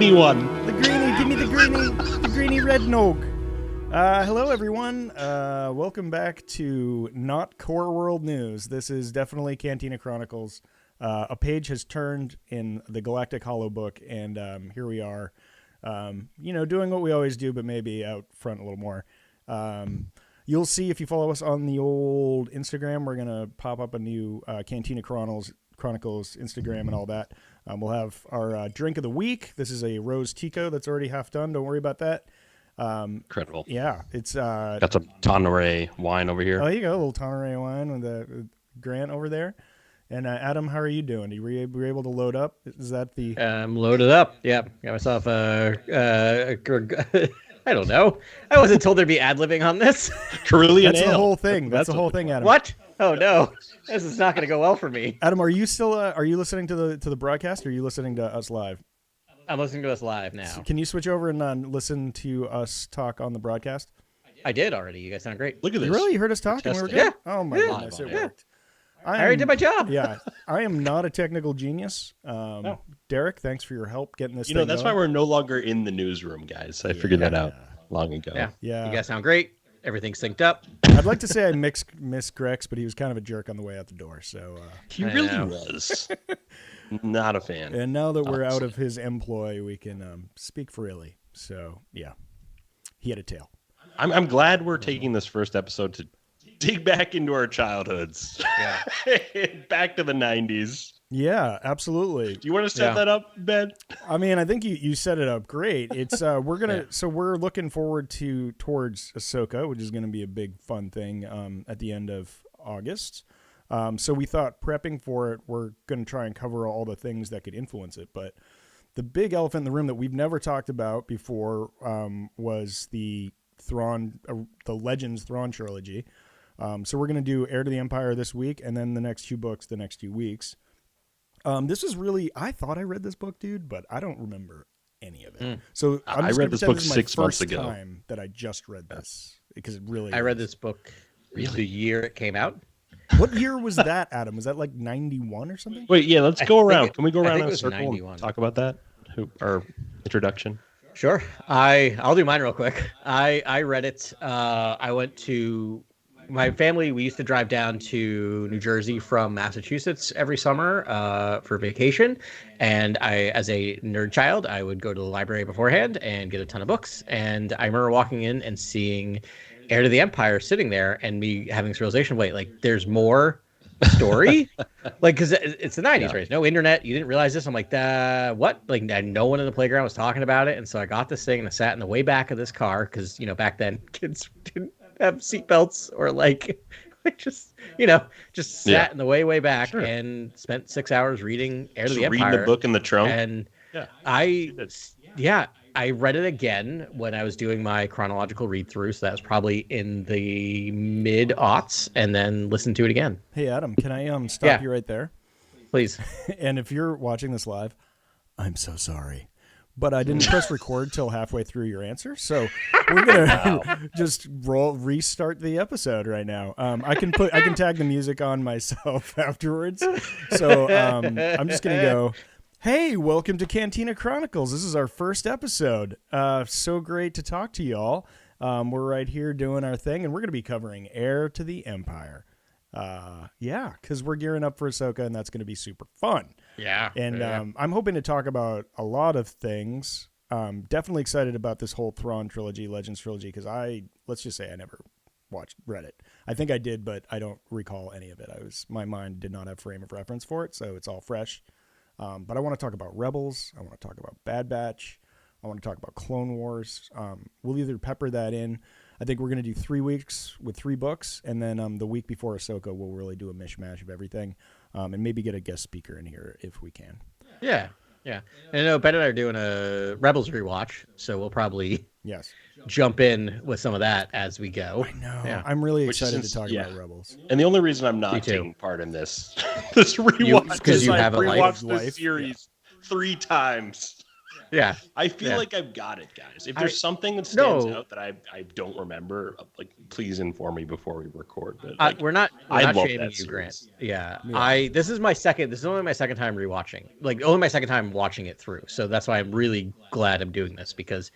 greeny one. The greeny, give me the greeny red nog. Hello, everyone. Welcome back to Not Core World News. This is definitely Cantina Chronicles. A page has turned in the Galactic Hollow book, and here we are, doing what we always do, but maybe out front a little more. You'll see if you follow us on the old Instagram, we're going to pop up a new Cantina Chronicles Instagram and all that. We'll have our drink of the week. This is a Rose Tico that's already half done. Don't worry about that. Incredible. Yeah, it's got some Tonneray wine over here. Oh, you go, a little Tonneray wine with Grant over there. And Adam, how are you doing? Were you able to load up? Is that the? I'm loaded up. Yeah, got myself I don't know. I wasn't told there'd be ad-libbing on this. Carillion That's Ale. the whole thing. That's the whole thing, Adam. What? Oh no, this is not going to go well for me. Adam, are you still? Are you listening to the broadcast? Or are you listening to us live? I'm listening to us live now. Can you switch over and listen to us talk on the broadcast? I did already. You guys sound great. Look at this. You really? You heard us talk and we were good? Yeah. Oh my goodness, it worked. I already did my job. Yeah, I am not a technical genius. No. Derek, thanks for your help getting this. That's why we're no longer in the newsroom, guys. I figured that out long ago. Yeah. You guys sound great. Everything's synced up. I'd like to say I missed Grex, but he was kind of a jerk on the way out the door. So He really was. Not a fan. And now that we're out of his employ, we can speak freely. So yeah, he had a tail. I'm glad we're taking this first episode to dig back into our childhoods. Yeah. Back to the 90s. Yeah, absolutely. Do you want to set that up, Ben? I mean, I think you set it up great. It's we're looking forward towards Ahsoka, which is gonna be a big fun thing at the end of August. So we thought prepping for it, we're gonna try and cover all the things that could influence it. But the big elephant in the room that we've never talked about before was the Thrawn, the Legends Thrawn trilogy. So we're gonna do Heir to the Empire this week, and then the next two books the next 2 weeks. This is really, I thought I read this book, dude, but I don't remember any of it. So I read this book 6 months ago. Time that I just read this because it really. I read this book the year it came out. What year was that, Adam? Was that like 91 or something? Wait, yeah, let's go around. Can we go around in a circle 91. and talk about that? Our introduction. Sure. I'll do mine real quick. I read it. I went to. My family, we used to drive down to New Jersey from Massachusetts every summer for vacation. And as a nerd child, I would go to the library beforehand and get a ton of books. And I remember walking in and seeing Heir to the Empire sitting there and me having this realization, wait, like there's more story? Like, because it's the 90s, right? No internet. You didn't realize this. I'm like, what? Like, no one in the playground was talking about it. And so I got this thing and I sat in the way back of this car because, back then kids didn't have seatbelts or just sat in the way back and spent 6 hours reading Heir to the Empire. Reading the book in the trunk. And I read it again when I was doing my chronological read through. So that was probably in the mid-aughts, and then listened to it again. Hey, Adam, can I stop you right there? Please. And if you're watching this live, I'm so sorry. But I didn't press record till halfway through your answer, so we're gonna just restart the episode right now. I can tag the music on myself afterwards. So I'm just gonna go. Hey, welcome to Cantina Chronicles. This is our first episode. So great to talk to y'all. We're right here doing our thing, and we're gonna be covering Heir to the Empire. Because we're gearing up for Ahsoka, and that's gonna be super fun. Yeah. And I'm hoping to talk about a lot of things. Definitely excited about this whole Thrawn trilogy, Legends trilogy, because let's just say I never read it. I think I did, but I don't recall any of it. My mind did not have frame of reference for it, so it's all fresh. But I want to talk about Rebels. I want to talk about Bad Batch. I want to talk about Clone Wars. We'll either pepper that in. I think we're going to do 3 weeks with 3 books, and then the week before Ahsoka, we'll really do a mishmash of everything, and maybe get a guest speaker in here if we can. Yeah. And I know Ben and I are doing a Rebels rewatch, so we'll probably jump in with some of that as we go. I know. Yeah. I'm really excited to talk about Rebels. And the only reason I'm not taking part in this rewatch because you have rewatched this series 3 times. Yeah. I feel like I've got it, guys. If there's something that stands out that I don't remember, like please inform me before we record. But like, we're not love shaming that you, Grant. series. Yeah. This is only my second time rewatching. Like only my second time watching it through. So that's why I'm really glad I'm doing this, because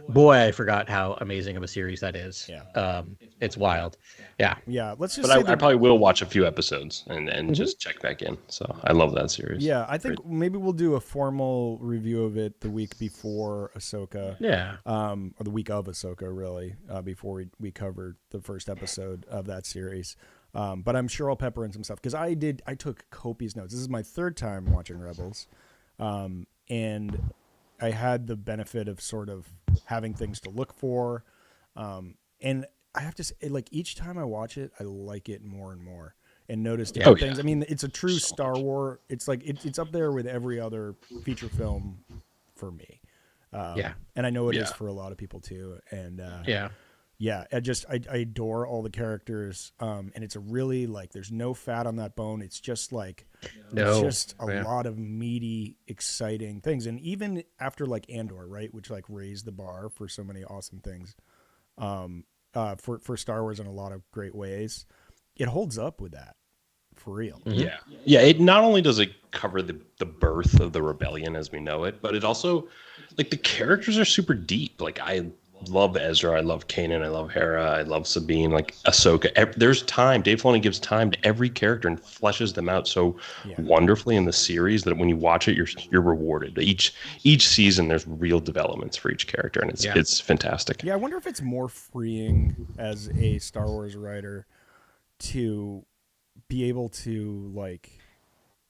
boy, I forgot how amazing of a series that is. Yeah. It's wild. Yeah. Yeah. Let's just But say I probably will watch a few episodes and just check back in. So I love that series. Yeah, I think maybe we'll do a formal review of it the week before Ahsoka. Yeah. Or the week of Ahsoka, really, before we cover the first episode of that series. But I'm sure I'll pepper in some stuff because I took copious notes. This is my third time watching Rebels, and I had the benefit of sort of having things to look for, and I have to say, like each time I watch it, I like it more and more. And notice different things. I mean, it's a true Star Wars. It's like it's up there with every other feature film for me. And I know it is for a lot of people too. And I adore all the characters. And it's a really like there's no fat on that bone. It's just like it's just a lot of meaty, exciting things. And even after like Andor, right, which like raised the bar for so many awesome things, for Star Wars in a lot of great ways. It holds up with that, for real. Mm-hmm. Yeah. It not only does it cover the birth of the rebellion as we know it, but it also, like, the characters are super deep. Like, I love Ezra, I love Kanan, I love Hera, I love Sabine, like Ahsoka. There's time. Dave Filoni gives time to every character and fleshes them out so wonderfully in the series that when you watch it, you're rewarded. Each season, there's real developments for each character, and it's fantastic. Yeah, I wonder if it's more freeing as a Star Wars writer to be able to like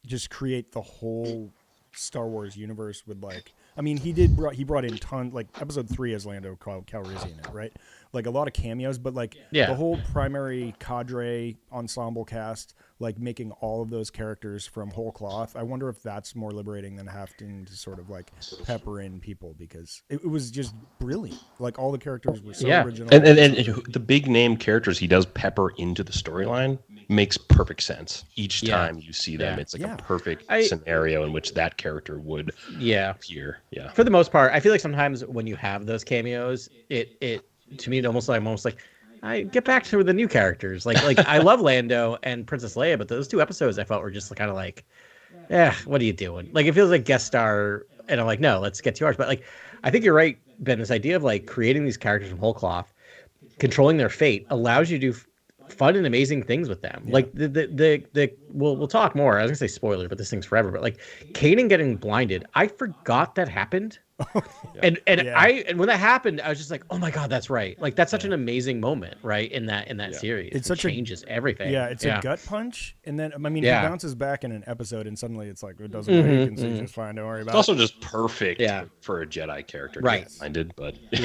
just create the whole Star Wars universe with like, I mean, he brought in like episode 3 has Lando Calrissian in it, right? Like a lot of cameos, but like the whole primary cadre ensemble cast, like making all of those characters from whole cloth. I wonder if that's more liberating than having to sort of like pepper in people, because it was just brilliant. Like all the characters were so original. And the big name characters he does pepper into the storyline makes perfect sense. Each time you see them, it's like a perfect scenario in which that character would appear. Yeah. For the most part, I feel like sometimes when you have those cameos, it to me, I'm almost like, I get back to the new characters. Like I love Lando and Princess Leia, but those 2 episodes I felt were just kind of like, what are you doing? Like it feels like guest star, and I'm like, no, let's get to ours. But like, I think you're right, Ben. This idea of like creating these characters from whole cloth, controlling their fate, allows you to do fun and amazing things with them. Like we'll talk more. I was gonna say spoiler, but this thing's forever. But like Kanan getting blinded, I forgot that happened. And when that happened, I was just like, oh my god, that's right. Like that's such an amazing moment, right? In that series, it changes everything. Yeah, it's a gut punch, and then I mean, he bounces back in an episode, and suddenly it's like it doesn't matter. You can see just fine. Don't worry about it. It's also just perfect for a Jedi character, right? Minded, but it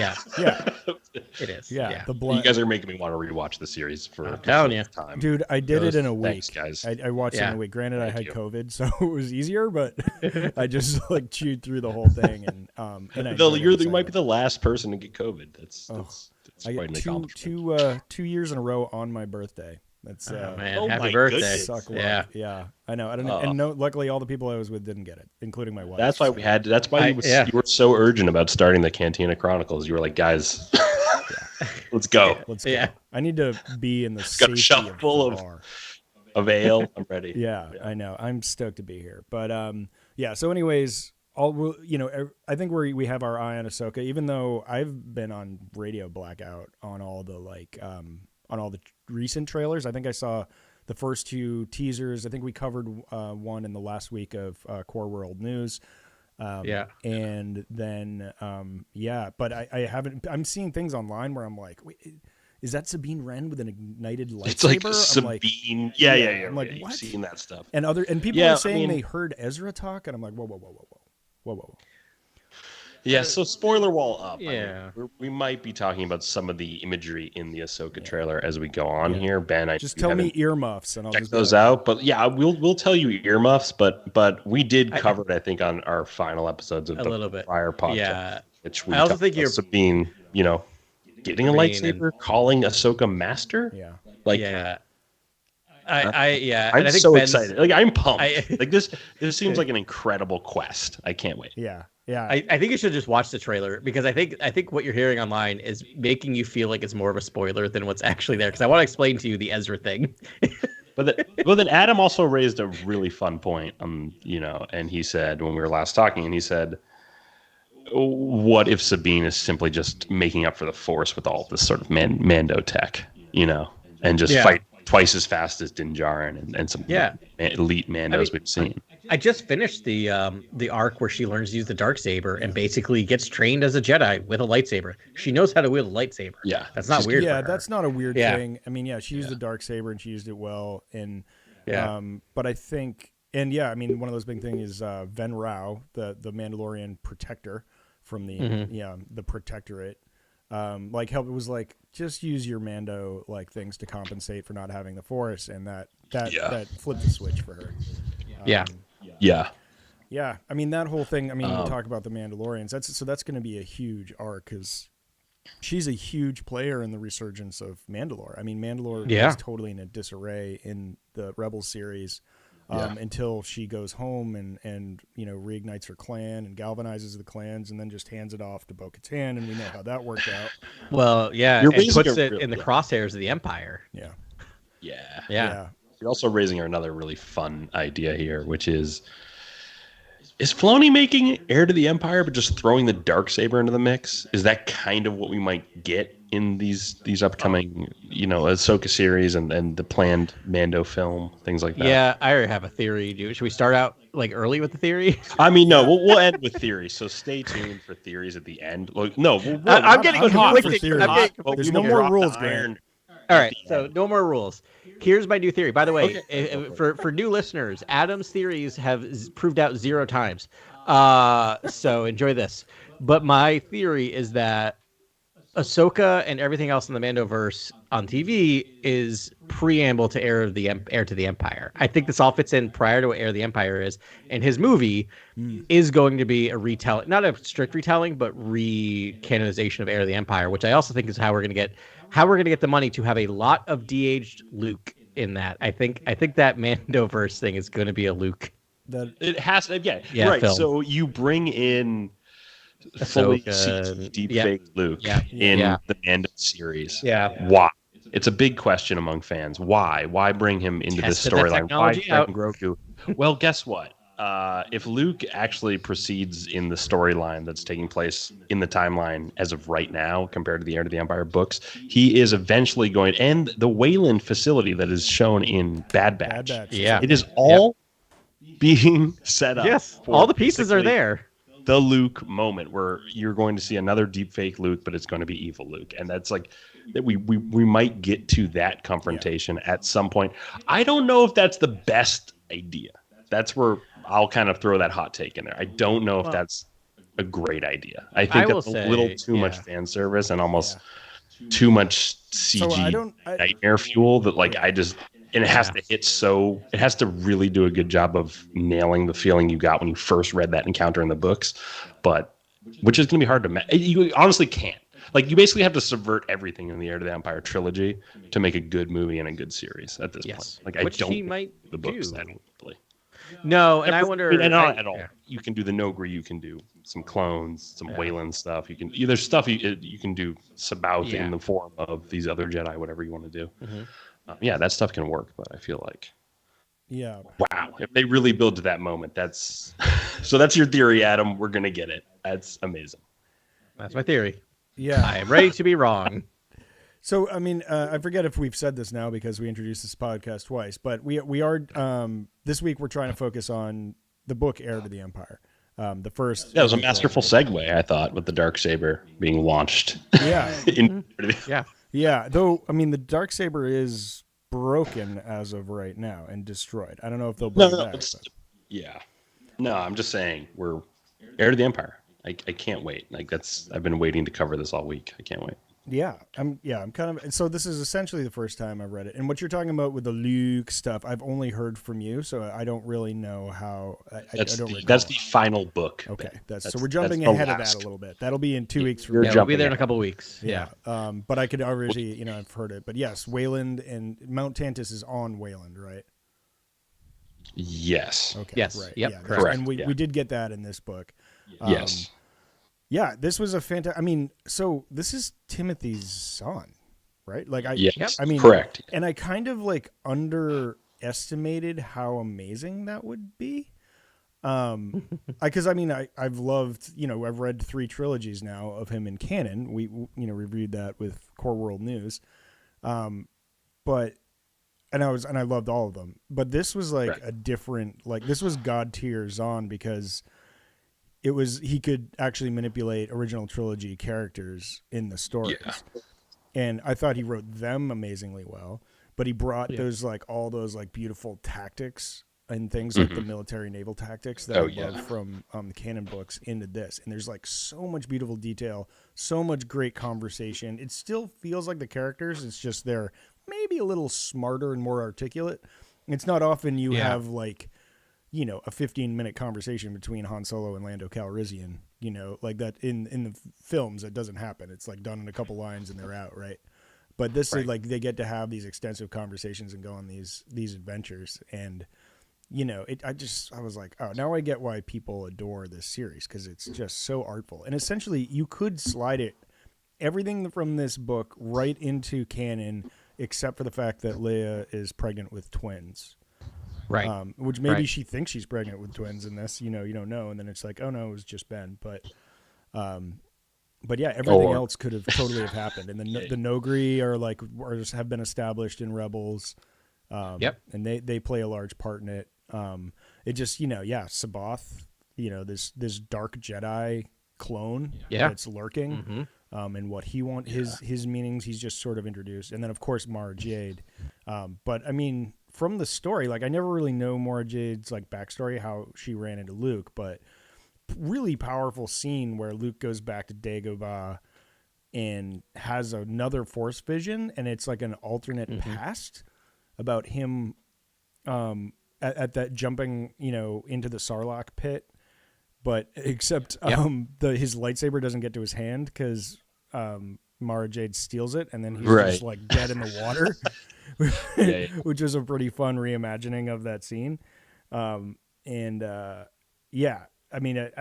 is. Yeah, you guys are making me want to rewatch the series for I'm telling you, time. Dude, I did it in a week. Thanks, guys. I watched it in a week. Granted, I had COVID, so it was easier, but I just like chewed through the whole thing, and you might be the last person to get COVID. That's I quite an accomplishment. 2 years in a row on my birthday. That's man, happy birthday! Yeah, I know. I don't know. And luckily, all the people I was with didn't get it, including my wife. That's why we had. That's why you were so urgent about starting the Cantina Chronicles. You were like, guys, let's go. Let's go. I need to be in the safety got a shelf full of ale. I'm ready. Yeah, I know. I'm stoked to be here. But so anyways, I think we have our eye on Ahsoka, even though I've been on radio blackout on all the on all the recent trailers. I think I saw the first 2 teasers. I think we covered one in the last week of Core World News. And then but I haven't. I'm seeing things online where I'm like, wait, is that Sabine Wren with an ignited lightsaber? It's like Sabine. Yeah. I'm like, what? What? You've seen that stuff. And people are saying they heard Ezra talk, and I'm like, whoa. Yeah, so spoiler wall up. Yeah. I mean, we might be talking about some of the imagery in the Ahsoka trailer as we go on here. Ben, just tell me earmuffs, and I'll check those out. But yeah, we'll tell you earmuffs. But we did cover it, I think, on our final episodes of the prior podcast. Yeah, which we also think you're Sabine, getting a lightsaber, calling Ahsoka master. Yeah, Yeah. I'm and I think so Ben's, excited. Like I'm pumped. I- Like this seems like an incredible quest. I can't wait. Yeah. Yeah. I think you should just watch the trailer because I think what you're hearing online is making you feel like it's more of a spoiler than what's actually there. Because I want to explain to you the Ezra thing. But then Adam also raised a really fun point, and he said when we were last talking, and he said, what if Sabine is simply just making up for the Force with all this sort of Mando tech, and just fight twice as fast as Din Djarin and some elite Mandos we've seen. I just finished the arc where she learns to use the darksaber and basically gets trained as a Jedi with a lightsaber. She knows how to wield a lightsaber. Yeah, that's not weird. Yeah, for her. that's not a weird thing. I mean, she used the darksaber and she used it well. And but I think, and I mean, one of those big things is Ven Rao, the Mandalorian protector from the Protectorate. It was like, just use your Mando things to compensate for not having the Force, and that flipped the switch for her. Yeah. I mean, that whole thing. I mean, we talk about the Mandalorians. That's going to be a huge arc because she's a huge player in the resurgence of Mandalore. I mean, Mandalore is totally in a disarray in the Rebels series. Until she goes home and reignites her clan and galvanizes the clans and then just hands it off to Bo-Katan, and we know how that worked out. Well, it puts it in the crosshairs of the Empire. Yeah. You're also raising another really fun idea here, which is Filoni making Heir to the Empire but just throwing the darksaber into the mix? Is that kind of what we might get in these upcoming, Ahsoka series and the planned Mando film, things like that? Yeah, I already have a theory. Should we start out early with the theory? I mean, no, we'll end with theories. So stay tuned for theories at the end. I'm getting conflicted. There's no more rules, Grant. All right, so no more rules. Here's my new theory. By the way, for new listeners, Adam's theories have proved out 0 times. So enjoy this. But my theory is that Ahsoka and everything else in the Mandoverse on TV is preamble to Heir to the Empire. I think this all fits in prior to what Heir to the Empire is, and his movie is going to be a retelling, not a strict retelling, but recanonization of Heir to the Empire, which I also think is how we're going to get the money to have a lot of de-aged Luke in that. I think that Mandoverse thing is going to be a Luke. It has to, right. Film. So you bring in fully deep fake Luke in the Mando series. Yeah. Why? It's a big question among fans. Why? Why bring him into this storyline? Why bring Grogu? Well, guess what? If Luke actually proceeds in the storyline that's taking place in the timeline as of right now, compared to the Heir to the Empire books, he is eventually going. And the Wayland facility that is shown in Bad Batch, it is all being set up. Yes, all the pieces are there. The Luke moment where you're going to see another deepfake Luke, but it's going to be evil Luke, and that's that we might get to that confrontation at some point. I don't know if that's the best idea. That's where I'll kind of throw that hot take in there. I don't know if that's a great idea. I think that's a little too much fan service and almost too much CG nightmare fuel that and it has to hit it has to really do a good job of nailing the feeling you got when you first read that encounter in the books, which is going to be hard to you honestly can't. You basically have to subvert everything in the Heir to the Empire trilogy to make a good movie and a good series at this point. I don't the books. I don't really. No, and I wonder. Not at all. Yeah. You can do the Nogri. You can do some clones, some Wayland stuff. You can. There's stuff you can do Sabaoth in the form of these other Jedi, whatever you want to do. Mm-hmm. That stuff can work, but I feel like. Yeah. Wow, if they really build to that moment, that's your theory, Adam. We're gonna get it. That's amazing. That's my theory. Yeah, I am ready to be wrong. So, I mean, I forget if we've said this now because we introduced this podcast twice, but we are this week we're trying to focus on the book Heir to the Empire. The first. Yeah, it was a masterful segue, I thought, with the darksaber being launched. Yeah. Yeah. Though, I mean, the darksaber is broken as of right now and destroyed. I don't know if they'll bring it back. Yeah. No, I'm just saying we're Heir to the Empire. I can't wait. I've been waiting to cover this all week. I can't wait. I'm kind of, so this is essentially the first time I've read it. And what you're talking about with the Luke stuff, I've only heard from you, so I don't really know how. That's I don't the recall. that's the final book. Okay, Ben. so we're jumping that's the ahead of that last. a little bit. That'll be in 2 weeks from You're now. Yeah, we'll be jumping there in a ahead. couple of weeks. Yeah. But I could already, I've heard it. But yes, Wayland and Mount Tantus is on Wayland, right? Yes. Okay. Yes. Right. Yep, Yeah, correct. and we did get that in this book. Yes. Yeah, this was a fantastic. I mean, so this is Timothy's son, right? Like, Yes. I mean, Correct. And I kind of like underestimated how amazing that would be. Because I mean, I've loved, I've read 3 trilogies now of him in canon. We reviewed that with Core World News, but and I loved all of them. But this was like Right. a different, like this was God tier Zahn because he could actually manipulate original trilogy characters in the stories. Yeah. And I thought he wrote them amazingly well, but he brought those like all those like beautiful tactics and things like the military naval tactics that I love from the canon books into this. And there's like so much beautiful detail, so much great conversation. It still feels like the characters, it's just they're maybe a little smarter and more articulate. It's not often you have like, a 15-minute conversation between Han Solo and Lando Calrissian, like that in the films. That doesn't happen. It's like done in a couple lines and they're out, right? But this is like they get to have these extensive conversations and go on these adventures. And I was like, oh, now I get why people adore this series, because it's just so artful. And essentially, you could slide everything from this book right into canon, except for the fact that Leia is pregnant with twins. Right. Which maybe she thinks she's pregnant with twins in this, you don't know. And then it's like, oh no, it was just Ben. But yeah, everything else could have totally have happened. And the Nogri have been established in Rebels. And they play a large part in it. It just, Sabath, this dark Jedi clone that's lurking. And what he wants, his meanings, he's just sort of introduced. And then of course Mara Jade. But I mean, from the story, like I never really know Mara Jade's like backstory, how she ran into Luke, but really powerful scene where Luke goes back to Dagobah and has another Force vision, and it's like an alternate past about him at that jumping, into the Sarlacc pit, but except his lightsaber doesn't get to his hand because Mara Jade steals it, and then he's just like dead in the water. Which was a pretty fun reimagining of that scene. I mean, I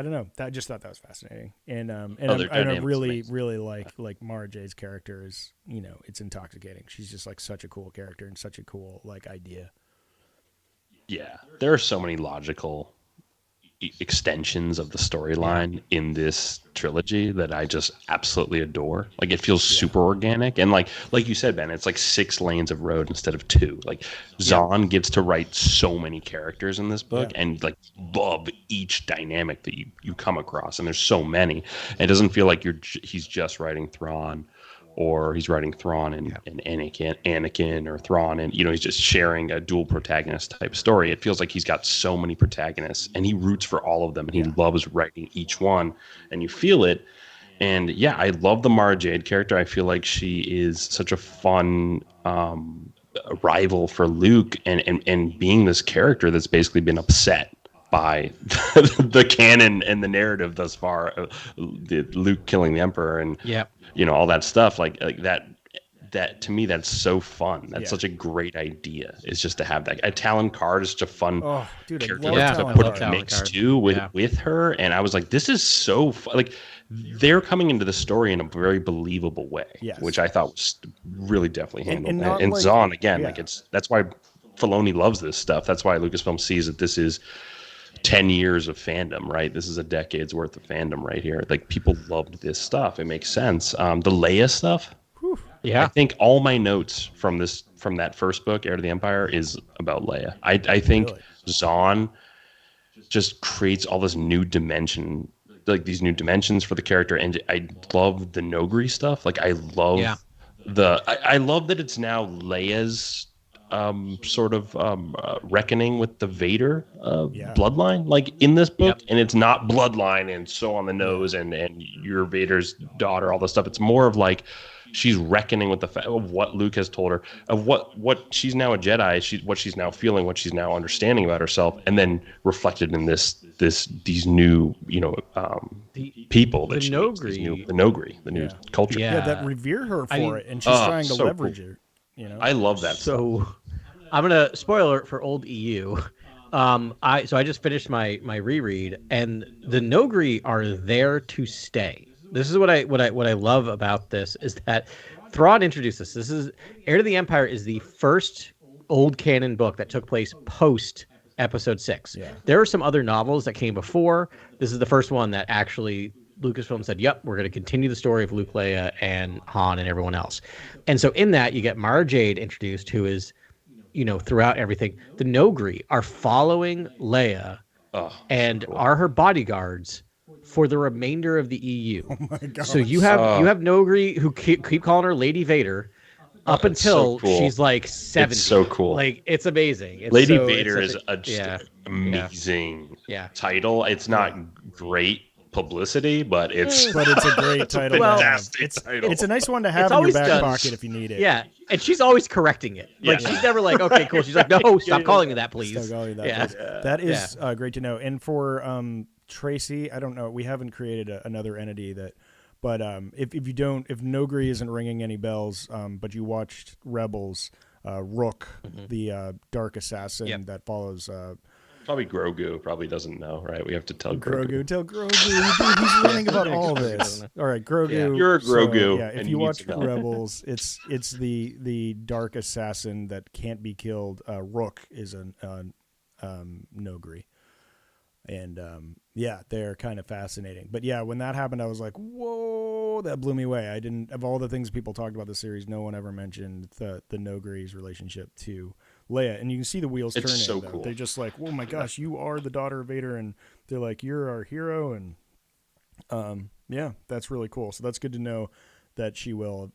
don't know. I just thought that was fascinating. And I really like Mara Jade's character is, it's intoxicating. She's just like such a cool character and such a cool like idea. Yeah. There are so many logical extensions of the storyline in this trilogy that I just absolutely adore. Like it feels super organic, and like you said, Ben, it's like 6 lanes of road instead of 2. Like Zahn gets to write so many characters in this book, and like love each dynamic that you come across, and there's so many. It doesn't feel like he's just writing Thrawn, or he's writing Thrawn and Anakin, or Thrawn, and he's just sharing a dual protagonist type story. It feels like he's got so many protagonists, and he roots for all of them, and he loves writing each one, and you feel it. And I love the Mara Jade character. I feel like she is such a fun rival for Luke, and being this character that's basically been upset by the canon and the narrative thus far, Luke killing the Emperor, and all that stuff, like that to me, that's so fun. That's such a great idea. It's just to have that. Talon Card is such a fun character to put a mix too with her, and I was like, this is so fun. Like they're coming into the story in a very believable way, which I thought was really definitely handled. And Zahn again, that's why Filoni loves this stuff. That's why Lucasfilm sees that this is 10 years of fandom, right? This is a decade's worth of fandom right here. Like people loved this stuff. It makes sense. The Leia stuff. I think all my notes from that first book, Heir to the Empire, is about Leia. I think Zahn just creates all this new dimension, like these new dimensions for the character. And I love the Nogri stuff. Like I love I love that it's now Leia's sort of reckoning with the Vader bloodline, like in this book, and it's not bloodline and so on the nose and you're Vader's daughter, all this stuff. It's more of like she's reckoning with the fact of what Luke has told her, of what she's now a Jedi, what she's now feeling, what she's now understanding about herself, and then reflected in these new, people that she meets, the Nogri, the new culture. Yeah, that revere her for it, and she's trying to leverage it. I love that. So, I'm gonna spoiler alert for old EU. I just finished my reread, and the Nogri are there to stay. This is what I love about this is that Thrawn introduced us. This is Heir to the Empire is the first old canon book that took place post Episode 6. Yeah. There are some other novels that came before. This is the first one that actually Lucasfilm said, "Yep, we're going to continue the story of Luke, Leia, and Han, and everyone else." And so in that, you get Mara Jade introduced, who is, throughout everything, the Nogri are following Leia and are her bodyguards for the remainder of the EU. Oh my God. So you have Nogri who keep calling her Lady Vader up until she's like 70. It's so cool. Like, it's amazing. Lady Vader is just amazing title. It's not great publicity, but it's a great title. It's a nice one to have in your back pocket if you need it. Yeah, and she's always correcting it. Like, she's never like, okay, cool. She's like, no, stop calling me that, please. Stop calling me that, please. That is great to know. And for Tracy, I don't know. We haven't created another entity that, but if Nogri isn't ringing any bells, but you watched Rebels, Rook, the dark assassin that follows. Probably Grogu probably doesn't know, right? We have to tell Grogu. Tell Grogu. He's learning about all this. All right, Grogu. Yeah. You're a Grogu. So, if you watch Rebels, it's the dark assassin that can't be killed. Rook is a Nogri. And they're kind of fascinating. But yeah, when that happened, I was like, whoa, that blew me away. I didn't, of all the things people talked about the series, no one ever mentioned the Nogri's relationship to Leia. And you can see the wheels turning. It's so cool. They're just like, oh my gosh, you are the daughter of Vader. And they're like, you're our hero. And that's really cool. So that's good to know that she will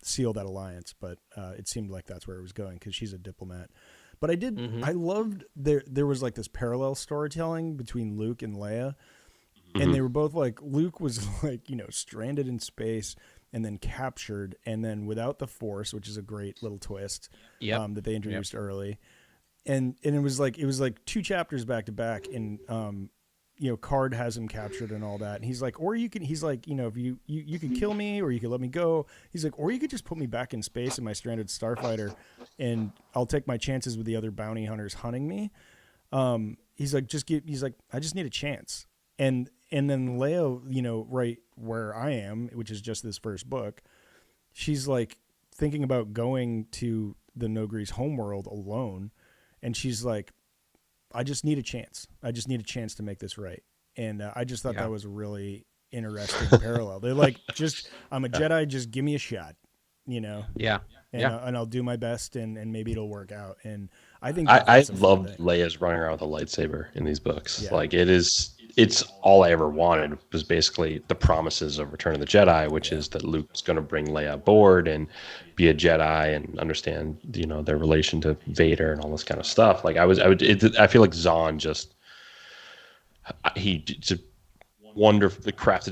seal that alliance. But it seemed like that's where it was going because she's a diplomat. But I loved there was like this parallel storytelling between Luke and Leia. And they were both like, Luke was like, stranded in space and then captured and then without the Force, which is a great little twist that they introduced early. And it was like 2 chapters back to back and Card has him captured and all that. And he's like, if you could kill me or you could let me go. He's like, or you could just put me back in space in my stranded starfighter and I'll take my chances with the other bounty hunters hunting me. He's like, I just need a chance. And then Leia, right where I am, which is just this first book, she's like thinking about going to the Nogri's homeworld alone. And she's like, I just need a chance. I just need a chance to make this right. And I just thought that was a really interesting parallel. They're like, I'm a Jedi, just give me a shot, Yeah. And I'll do my best and maybe it'll work out. And I think I loved Leia's running around with a lightsaber in these books. Yeah. Like it's all I ever wanted was basically the promises of Return of the Jedi, which is that Luke's going to bring Leia aboard and be a Jedi and understand, their relation to Vader and all this kind of stuff. Like I feel like Zahn crafted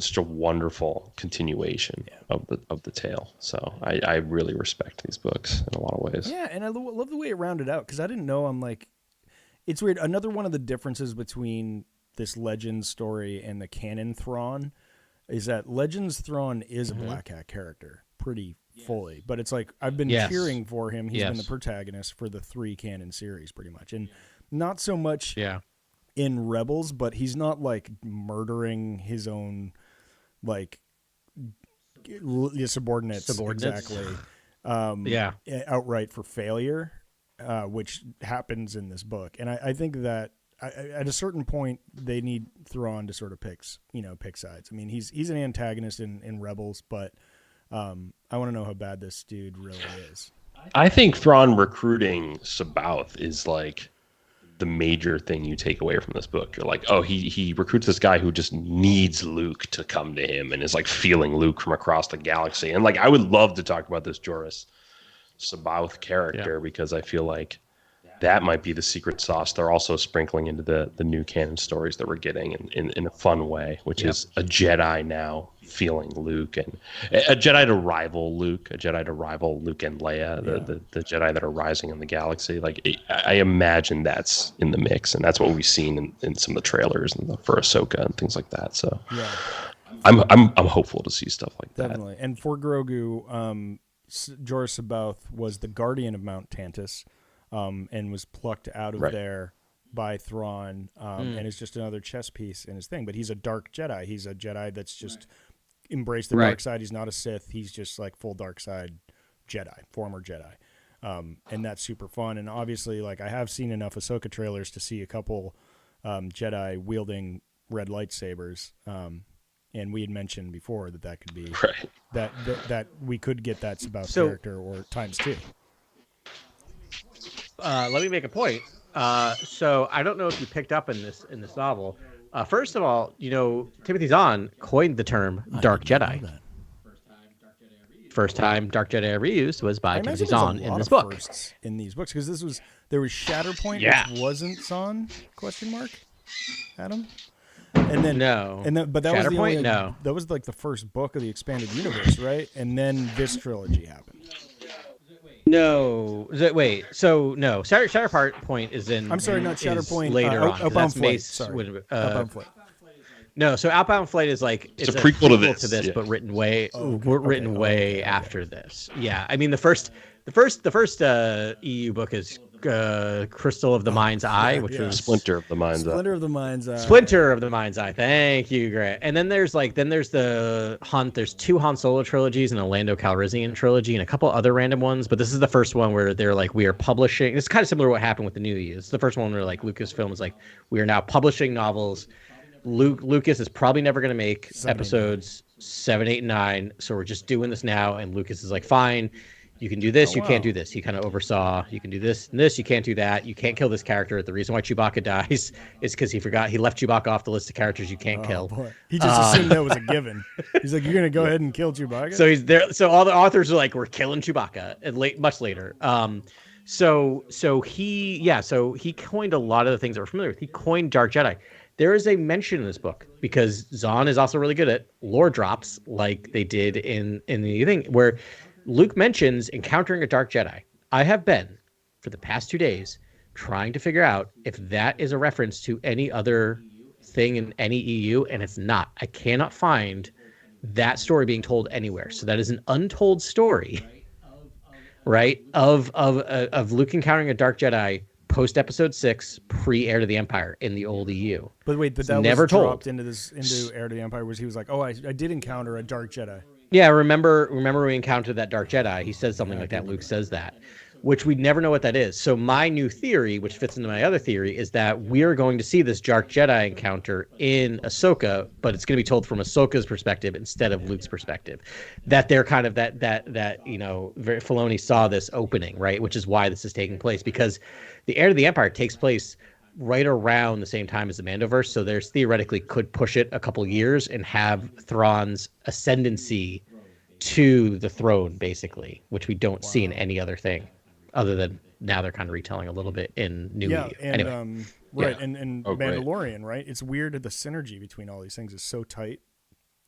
such a wonderful continuation of the tale. So I really respect these books in a lot of ways. Yeah, and I love the way it rounded out because I didn't know. I'm like, it's weird. Another one of the differences between this Legends story and the canon Thrawn is that Legends Thrawn is a Black Hat character pretty fully, but it's like I've been cheering for him. He's been the protagonist for the 3 canon series pretty much, and not so much in Rebels, but he's not like murdering his own like subordinates. Exactly. Outright for failure, which happens in this book, and I think that. At a certain point, they need Thrawn to sort of pick sides. I mean, he's an antagonist in Rebels, but I want to know how bad this dude really is. I think Thrawn recruiting Sabaoth is like the major thing you take away from this book. You're like, oh, he recruits this guy who just needs Luke to come to him and is like feeling Luke from across the galaxy. And like, I would love to talk about this Joruus Sabaoth character because I feel like that might be the secret sauce they're also sprinkling into the new canon stories that we're getting in a fun way, which is a Jedi now feeling Luke, and a Jedi to rival Luke, a Jedi to rival Luke and Leia, the Jedi that are rising in the galaxy. Like, I imagine that's in the mix, and that's what we've seen in some of the trailers and for Ahsoka and things like that. So I'm hopeful to see stuff like that. Definitely. And for Grogu, Jorah Sabaoth was the guardian of Mount Tantus, and was plucked out of there by Thrawn, and is just another chess piece in his thing. But he's a dark Jedi. He's a Jedi that's just embraced the dark side. He's not a Sith. He's just like full dark side Jedi, former Jedi. And that's super fun. And obviously, like, I have seen enough Ahsoka trailers to see a couple Jedi wielding red lightsabers. And we had mentioned before that could be that we could get that Sabaoth character or times 2. Let me make a point. So I don't know if you picked up in this novel. First of all, Timothy Zahn coined the term Dark Jedi. First time Dark Jedi ever used was by Timothy Zahn in this book. In these books, because there was Shatterpoint, which wasn't Zahn ? Adam. And then but that was the only, that was like the first book of the expanded universe, right? And then this trilogy happened. No, wait. So no, Shatterpoint is in. I'm sorry, not Shatterpoint. Later on. Outbound Flight. Sorry. Outbound Flight. No, so Outbound Flight is like it's a prequel to this, but written way after this. Yeah, I mean the first EU book is Crystal of the Mind's Eye, which was Splinter of the Mind's Eye. Splinter of the Mind's Eye. Splinter of the Mind's Eye. Thank you, Grant. And then there's the Hunt. There's 2 Han Solo trilogies and a Lando Calrissian trilogy and a couple other random ones. But this is the first one where they're like, we are publishing. It's kind of similar to what happened with the new EU. It's the first one where like Lucasfilm is like, we are now publishing novels. Lucas is probably never going to make episodes 7, 8, and 9. So we're just doing this now. And Lucas is like, fine. You can do this, you can't do this. He kind of oversaw, you can do this and this, you can't do that. You can't kill this character. The reason why Chewbacca dies is because he left Chewbacca off the list of characters you can't kill. Boy. He just assumed that was a given. He's like, you're going to go ahead and kill Chewbacca? So he's there. So all the authors are like, we're killing Chewbacca much later. So he coined a lot of the things that we're familiar with. He coined Dark Jedi. There is a mention in this book because Zahn is also really good at lore drops like they did in the thing where Luke mentions encountering a dark Jedi. I have been, for the past 2 days, trying to figure out if that is a reference to any other thing in any EU, and it's not. I cannot find that story being told anywhere. So that is an untold story, right, of Luke encountering a dark Jedi post Episode 6, pre-Heir to the Empire in the old EU. But wait, but that never was dropped into Heir to the Empire, was he was like, oh, I did encounter a dark Jedi. Yeah, remember we encountered that dark Jedi. He says something like that. Luke says that, which we never know what that is. So my new theory, which fits into my other theory, is that we're going to see this dark Jedi encounter in Ahsoka, but it's going to be told from Ahsoka's perspective instead of Luke's perspective. That they're kind of that Filoni saw this opening, right? Which is why this is taking place, because the Heir to the Empire takes place right around the same time as the Mandoverse, so there's theoretically could push it a couple years and have Thrawn's ascendancy to the throne, basically, which we don't see in any other thing, other than now they're kind of retelling a little bit in New EU. And, anyway, and Mandalorian, right? It's weird that the synergy between all these things is so tight.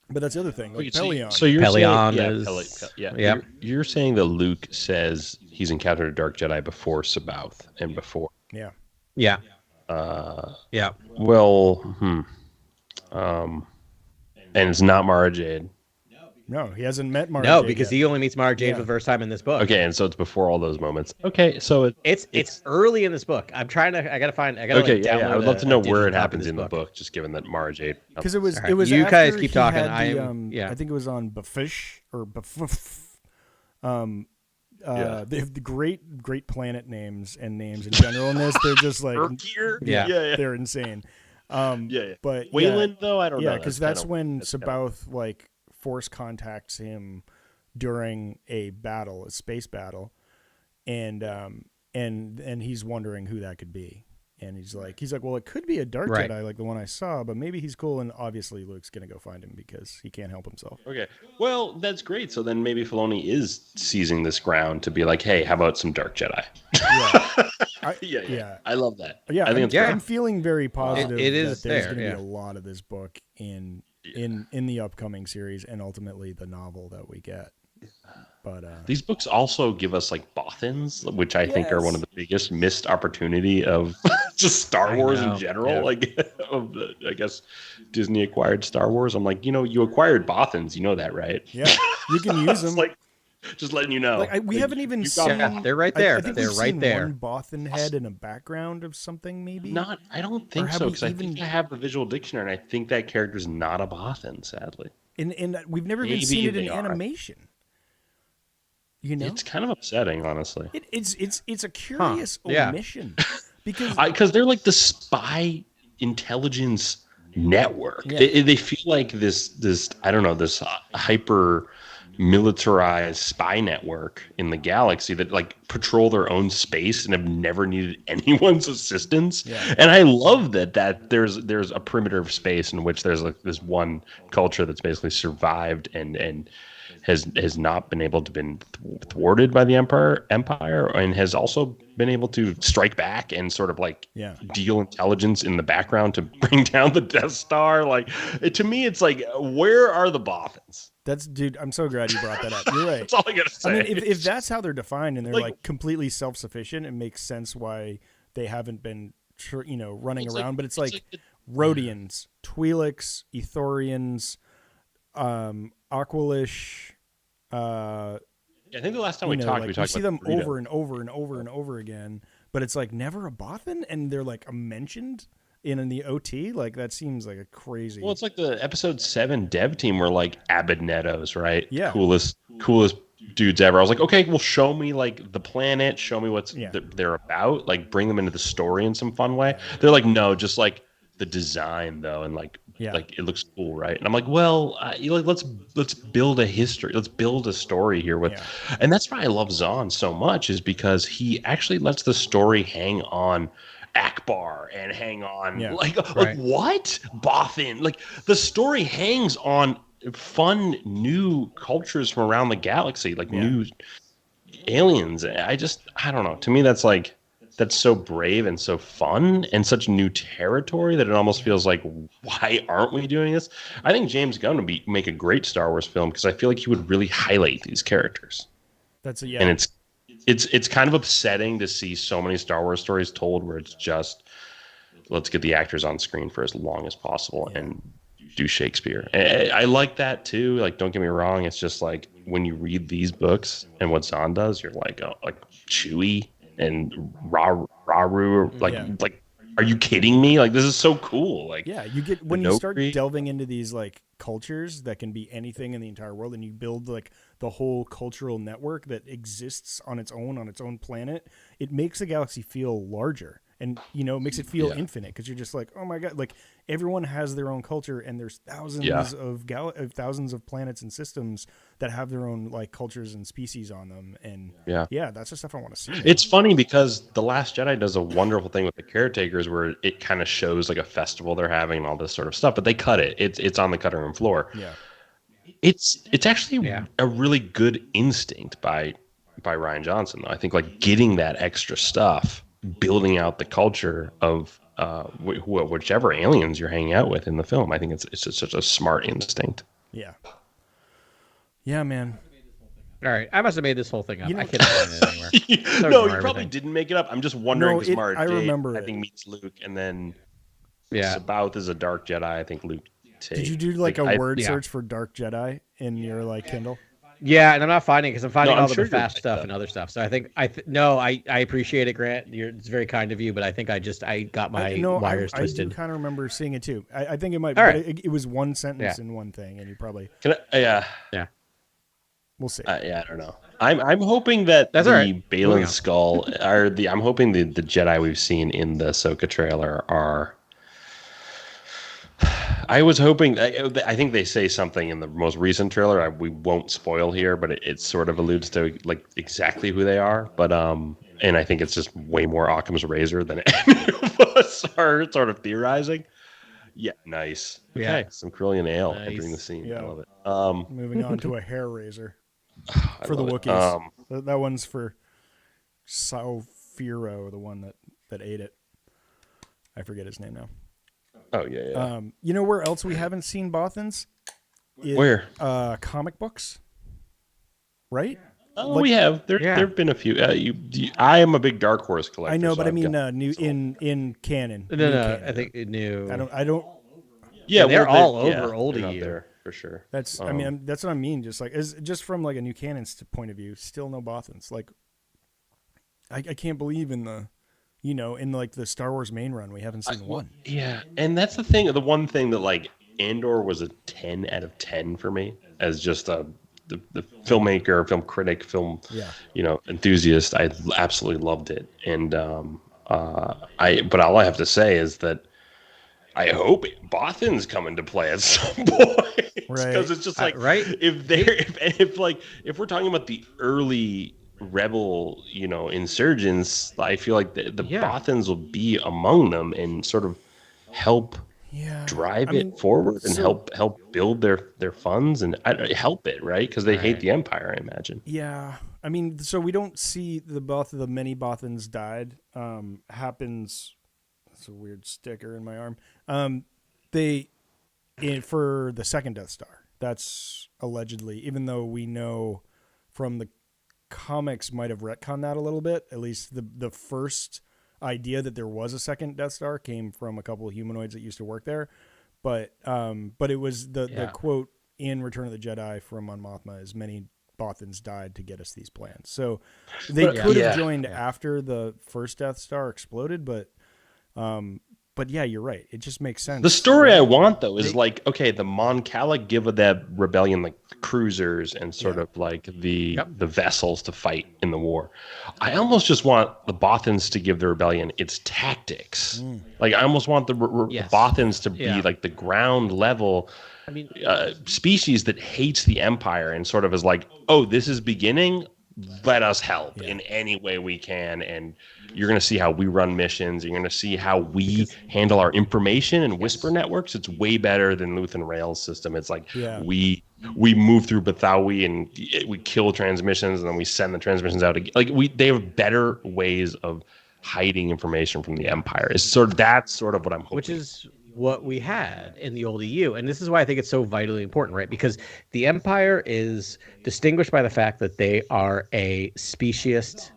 But that's the other thing, like Pelion. So you're Pelion saying, you're saying that Luke says he's encountered a dark Jedi before Sabaoth and before. Yeah. Well, and it's not Mara Jade. No, he hasn't met Mara Jade. No, because he only meets Mara Jade for the first time in this book. Okay, and so it's before all those moments. Okay, so it's early in this book. I would love to know where it happens in the book, just given that Mara Jade. Because it was you after guys keep talking. I think it was on Bafish or Bafuf. They have the great planet names and names in general in this. They're just like they're insane. But Wayland though, I don't know. Yeah, because that's when Sabaoth like force contacts him during a battle, a space battle, and he's wondering who that could be. And he's like, well, it could be a dark Jedi like the one I saw, but maybe he's cool. And obviously, Luke's gonna go find him because he can't help himself. Okay, well, that's great. So then maybe Filoni is seizing this ground to be like, hey, how about some dark Jedi? Yeah. I love that. Yeah, I think I'm feeling very positive It that is there's going to there, be a lot of this book in the upcoming series and ultimately the novel that we get. But these books also give us like Bothans, which I think are one of the biggest missed opportunity of just Star Wars in general. Yeah. Like, of the, I guess Disney acquired Star Wars. I'm like, you acquired Bothans, you know that, right? Yeah, you can use them. Like, just letting you know. Like we haven't even seen. Yeah, they're right there. I think they're we've right seen there. one Bothan head in a background of something, maybe. I don't think so, because I think I have the visual dictionary, and I think that character's not a Bothan, sadly. And we've never even seen it in animation. You know, it's kind of upsetting, honestly. It's a curious omission because they're like the spy intelligence network. Yeah. They feel like this I don't know, this hyper militarized spy network in the galaxy that like patrol their own space and have never needed anyone's assistance. Yeah. And I love that there's a perimeter of space in which there's like this one culture that's basically survived and has not been able to been thwarted by the empire and has also been able to strike back and sort of like deal intelligence in the background to bring down the Death Star. Like, to me, it's like, where are the Bothans? Dude, I'm so glad you brought that up. You're right. That's all I gotta say. I mean, if that's how they're defined and they're like completely self-sufficient, it makes sense why they haven't been, running around. But it's like Rhodians, Twi'leks, Ithorians, Aqualish. I think the last time we talked we see them over and over and over and over again, but it's like never a Bothan, and they're like mentioned in the OT. Like, that seems like a crazy. Well, it's like the episode 7 dev team were like Abednettos, right? Yeah, coolest dudes ever. I was like, okay, well, show me like the planet, show me what's they're about, like bring them into the story in some fun way. They're like, no, just like the design though, and like it looks cool, right? And I'm like, well, let's build a history, let's build a story here with, and that's why I love Zahn so much, is because he actually lets the story hang on Akbar and hang on like what Bothan, like the story hangs on fun new cultures from around the galaxy, like new aliens. I don't know, to me that's so brave and so fun and such new territory that it almost feels like, why aren't we doing this? I think James Gunn would make a great Star Wars film because I feel like he would really highlight these characters. And it's kind of upsetting to see so many Star Wars stories told where it's just, let's get the actors on screen for as long as possible and do Shakespeare. And I like that too. Like, don't get me wrong. It's just like when you read these books and what Zahn does, you're like, oh, like Chewie and Raru, like, are you kidding me? Like, this is so cool. Like, you get when you start delving into these like cultures that can be anything in the entire world, and you build like the whole cultural network that exists on its own planet. It makes the galaxy feel larger, and it makes it feel infinite, because you're just like, oh my god, like everyone has their own culture, and there's thousands of planets and systems that have their own like cultures and species on them, and that's the stuff I want to see. It's funny because The Last Jedi does a wonderful thing with the caretakers where it kind of shows like a festival they're having and all this sort of stuff, but they cut it. It's on the cutting room floor. It's actually a really good instinct by Rian Johnson, though. I think like getting that extra stuff, building out the culture of whichever aliens you're hanging out with in the film. I think it's just such a smart instinct. Yeah, man. All right, I must have made this whole thing up. I can't find it anywhere. No, you probably didn't make it up. I'm just wondering because Mara I remember I think meets Luke, and then Sabaoth is a Dark Jedi. I think Luke. Did you do like a word search for Dark Jedi in your like Kindle? Yeah, and I'm not finding it because I'm finding all the fast stuff and other stuff. So I think I appreciate it, Grant. It's very kind of you, but I think I got my wires twisted. I do kind of remember seeing it too. I think it might. All right. It was one sentence in one thing, and you probably. We'll see. I don't know. I'm hoping that the Balin skull are the. I'm hoping the Jedi we've seen in the Ahsoka trailer are. I was hoping. I think they say something in the most recent trailer. We won't spoil here, but it sort of alludes to like exactly who they are. But and I think it's just way more Occam's razor than any of us are sort of theorizing. Yeah, nice. Yeah, okay. Some Corellian ale entering the scene. Yeah. I love it. Moving on to a hair razor for the Wookiees. That one's for Firo, the one that ate it. I forget his name now. Oh yeah. You know where else we haven't seen Bothans? Where? Comic books, right? Oh, we have. There've been a few. I am a big Dark Horse collector. I know, but so I mean, new in canon. No, canon. I think new. I don't. Yeah, they're all over old EU there for sure. That's. I mean, that's what I mean. Just from like a new canon point of view, still no Bothans. Like, I can't believe in the. In like the Star Wars main run, we haven't seen one. Yeah, and that's the thing. The one thing that like Andor was a 10 out of 10 for me as just the filmmaker, film critic, enthusiast. I absolutely loved it, and but all I have to say is that I hope Bothan's come into play at some point, because it's just like if we're talking about the early rebel insurgents, I feel like the Bothans will be among them and sort of help drive it forward and help build their funds and help it, right? Because they hate the Empire, I imagine. Yeah, I mean, so we don't see the many Bothans died happens. That's a weird sticker in my arm. For the second Death Star, that's allegedly, even though we know from the comics might have retconned that a little bit. At least the first idea that there was a second Death Star came from a couple of humanoids that used to work there, but it was the quote in Return of the Jedi from Mon Mothma is many Bothans died to get us these plans. So they could have joined after the first Death Star exploded, but yeah, you're right. It just makes sense. The story I want though is like, okay, the Mon Cala give that rebellion like cruisers and sort of like the vessels to fight in the war. I almost just want the Bothans to give the rebellion its tactics. Like I almost want the Bothans to be like the ground level species that hates the Empire and sort of is like, oh, this is beginning. Let us help in any way we can, and you're going to see how we run missions. You're going to see how we handle our information and whisper networks. It's way better than Luthen Rail's system. It's like we move through Bathawi and we kill transmissions, and then we send the transmissions out again. Like they have better ways of hiding information from the Empire. That's sort of what I'm hoping. Which is what we had in the old EU. And this is why I think it's so vitally important, right? Because the Empire is distinguished by the fact that they are a speciest,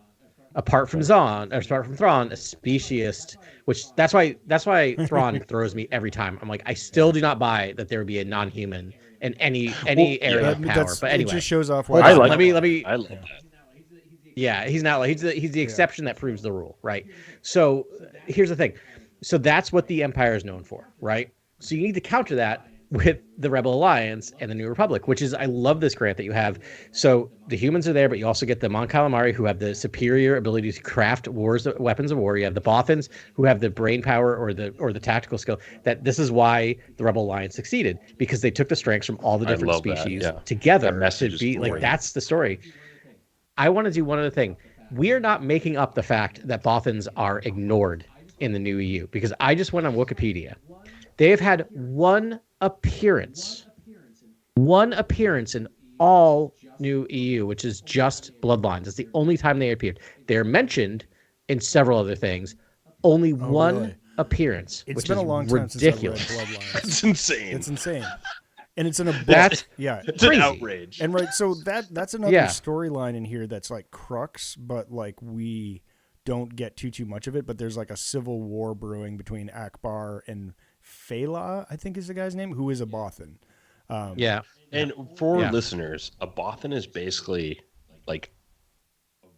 apart from Thrawn, a speciest, which that's why Thrawn throws me every time. I'm like, I still do not buy that there would be a non-human in any area of power. But anyway, it just shows off. Let me. I love that. Yeah, he's not like he's the exception that proves the rule, right? So here's the thing. So that's what the Empire is known for, right? So you need to counter that with the Rebel Alliance and the New Republic, which is, I love this grant that you have. So the humans are there, but you also get the Mon Calamari, who have the superior ability to craft weapons of war. You have the Bothans, who have the brain power or the tactical skill. That this is why the Rebel Alliance succeeded, because they took the strengths from all the different species together to be like, that's the story. I want to do one other thing. We are not making up the fact that Bothans are ignored in the new EU, because I just went on Wikipedia. They have had one appearance in all new EU, which is just Bloodlines. It's the only time they appeared. They're mentioned in several other things. Only one appearance. It's been a long time since I've read Bloodlines. That's insane. It's insane. And it's in a book. That's it's an outrage. And so that's another storyline in here that's like crux, but like we don't get too much of it, but there's like a civil war brewing between Akbar and Fela, I think is the guy's name, who is a Bothan. And for listeners, a Bothan is basically like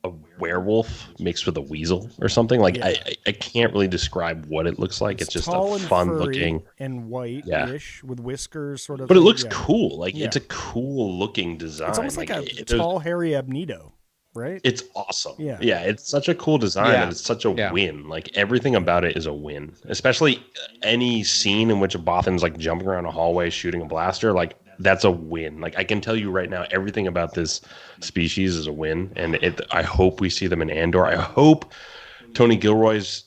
a werewolf mixed with a weasel or something. Like I can't really describe what it looks like. It's just a fun looking and white-ish with whiskers, sort of. But it looks cool. Like it's a cool looking design. It's almost like a tall, hairy Abnedo. Right? It's awesome. Yeah, it's such a cool design, and it's such a win. Like everything about it is a win. Especially any scene in which a Bothan's like jumping around a hallway shooting a blaster, like that's a win. Like I can tell you right now, everything about this species is a win, and I hope we see them in Andor. I hope Tony Gilroy's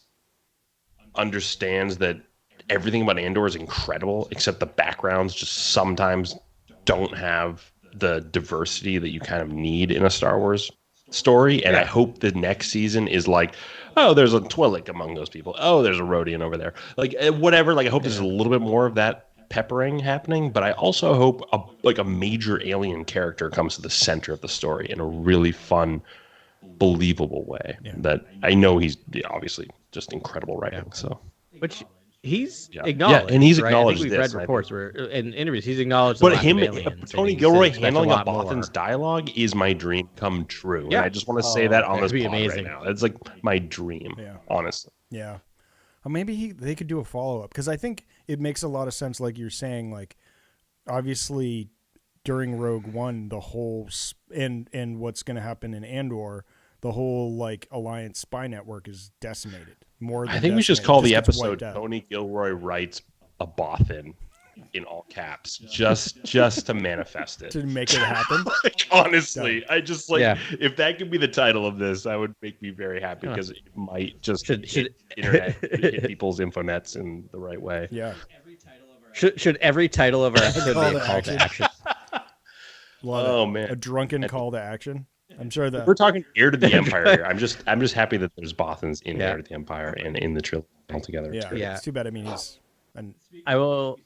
understands that everything about Andor is incredible, except the backgrounds just sometimes don't have the diversity that you kind of need in a Star Wars story, and I hope the next season is like, oh, there's a Twi'lek among those people. Oh, there's a Rodian over there. Like whatever. Like I hope there's a little bit more of that peppering happening, but I also hope a major alien character comes to the center of the story in a really fun, believable way. Yeah. That I know he's obviously just incredible writing. Yeah. So, which he's acknowledged, and he's right? acknowledged. I think we've read reports where in interviews he's acknowledged. But Tony Gilroy handling a Bothan's dialogue is my dream come true. Yeah. And I just want to say that on this pod right now. It's like my dream, honestly. Yeah. Maybe they could do a follow-up, because I think it makes a lot of sense, like you're saying, like obviously during Rogue One, the whole and what's going to happen in Andor, the whole like Alliance spy network is decimated. I think we should just call the episode Tony Gilroy writes a Bothan in all caps, just to manifest it, to make it happen. Like, honestly, I just if that could be the title of this, that would make me very happy, because it might just hit internet, hit people's infonets in the right way. Yeah. Should every title of our episode be a call to action? Man, a drunken call to action. I'm sure that we're talking Heir to the Empire here. I'm just happy that there's Bothans in Heir to the Empire and in the trilogy altogether. Yeah. It's too bad. I mean, I will.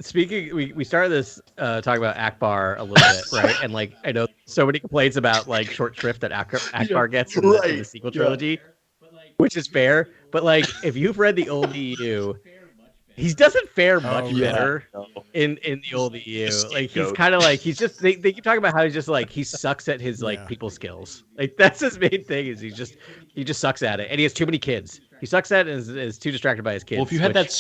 Speaking, we started this talk about Akbar a little bit, right? And like, I know so many complaints about like short shrift that Akbar gets in the sequel trilogy, which is fair. But like, if you've read the old EU, he doesn't fare much better in the old EU. Like he's kind of like they keep talking about how he's just like he sucks at his like people skills. Like that's his main thing, is he just sucks at it, and he has too many kids. He sucks at it and is too distracted by his kids. Well, if you had that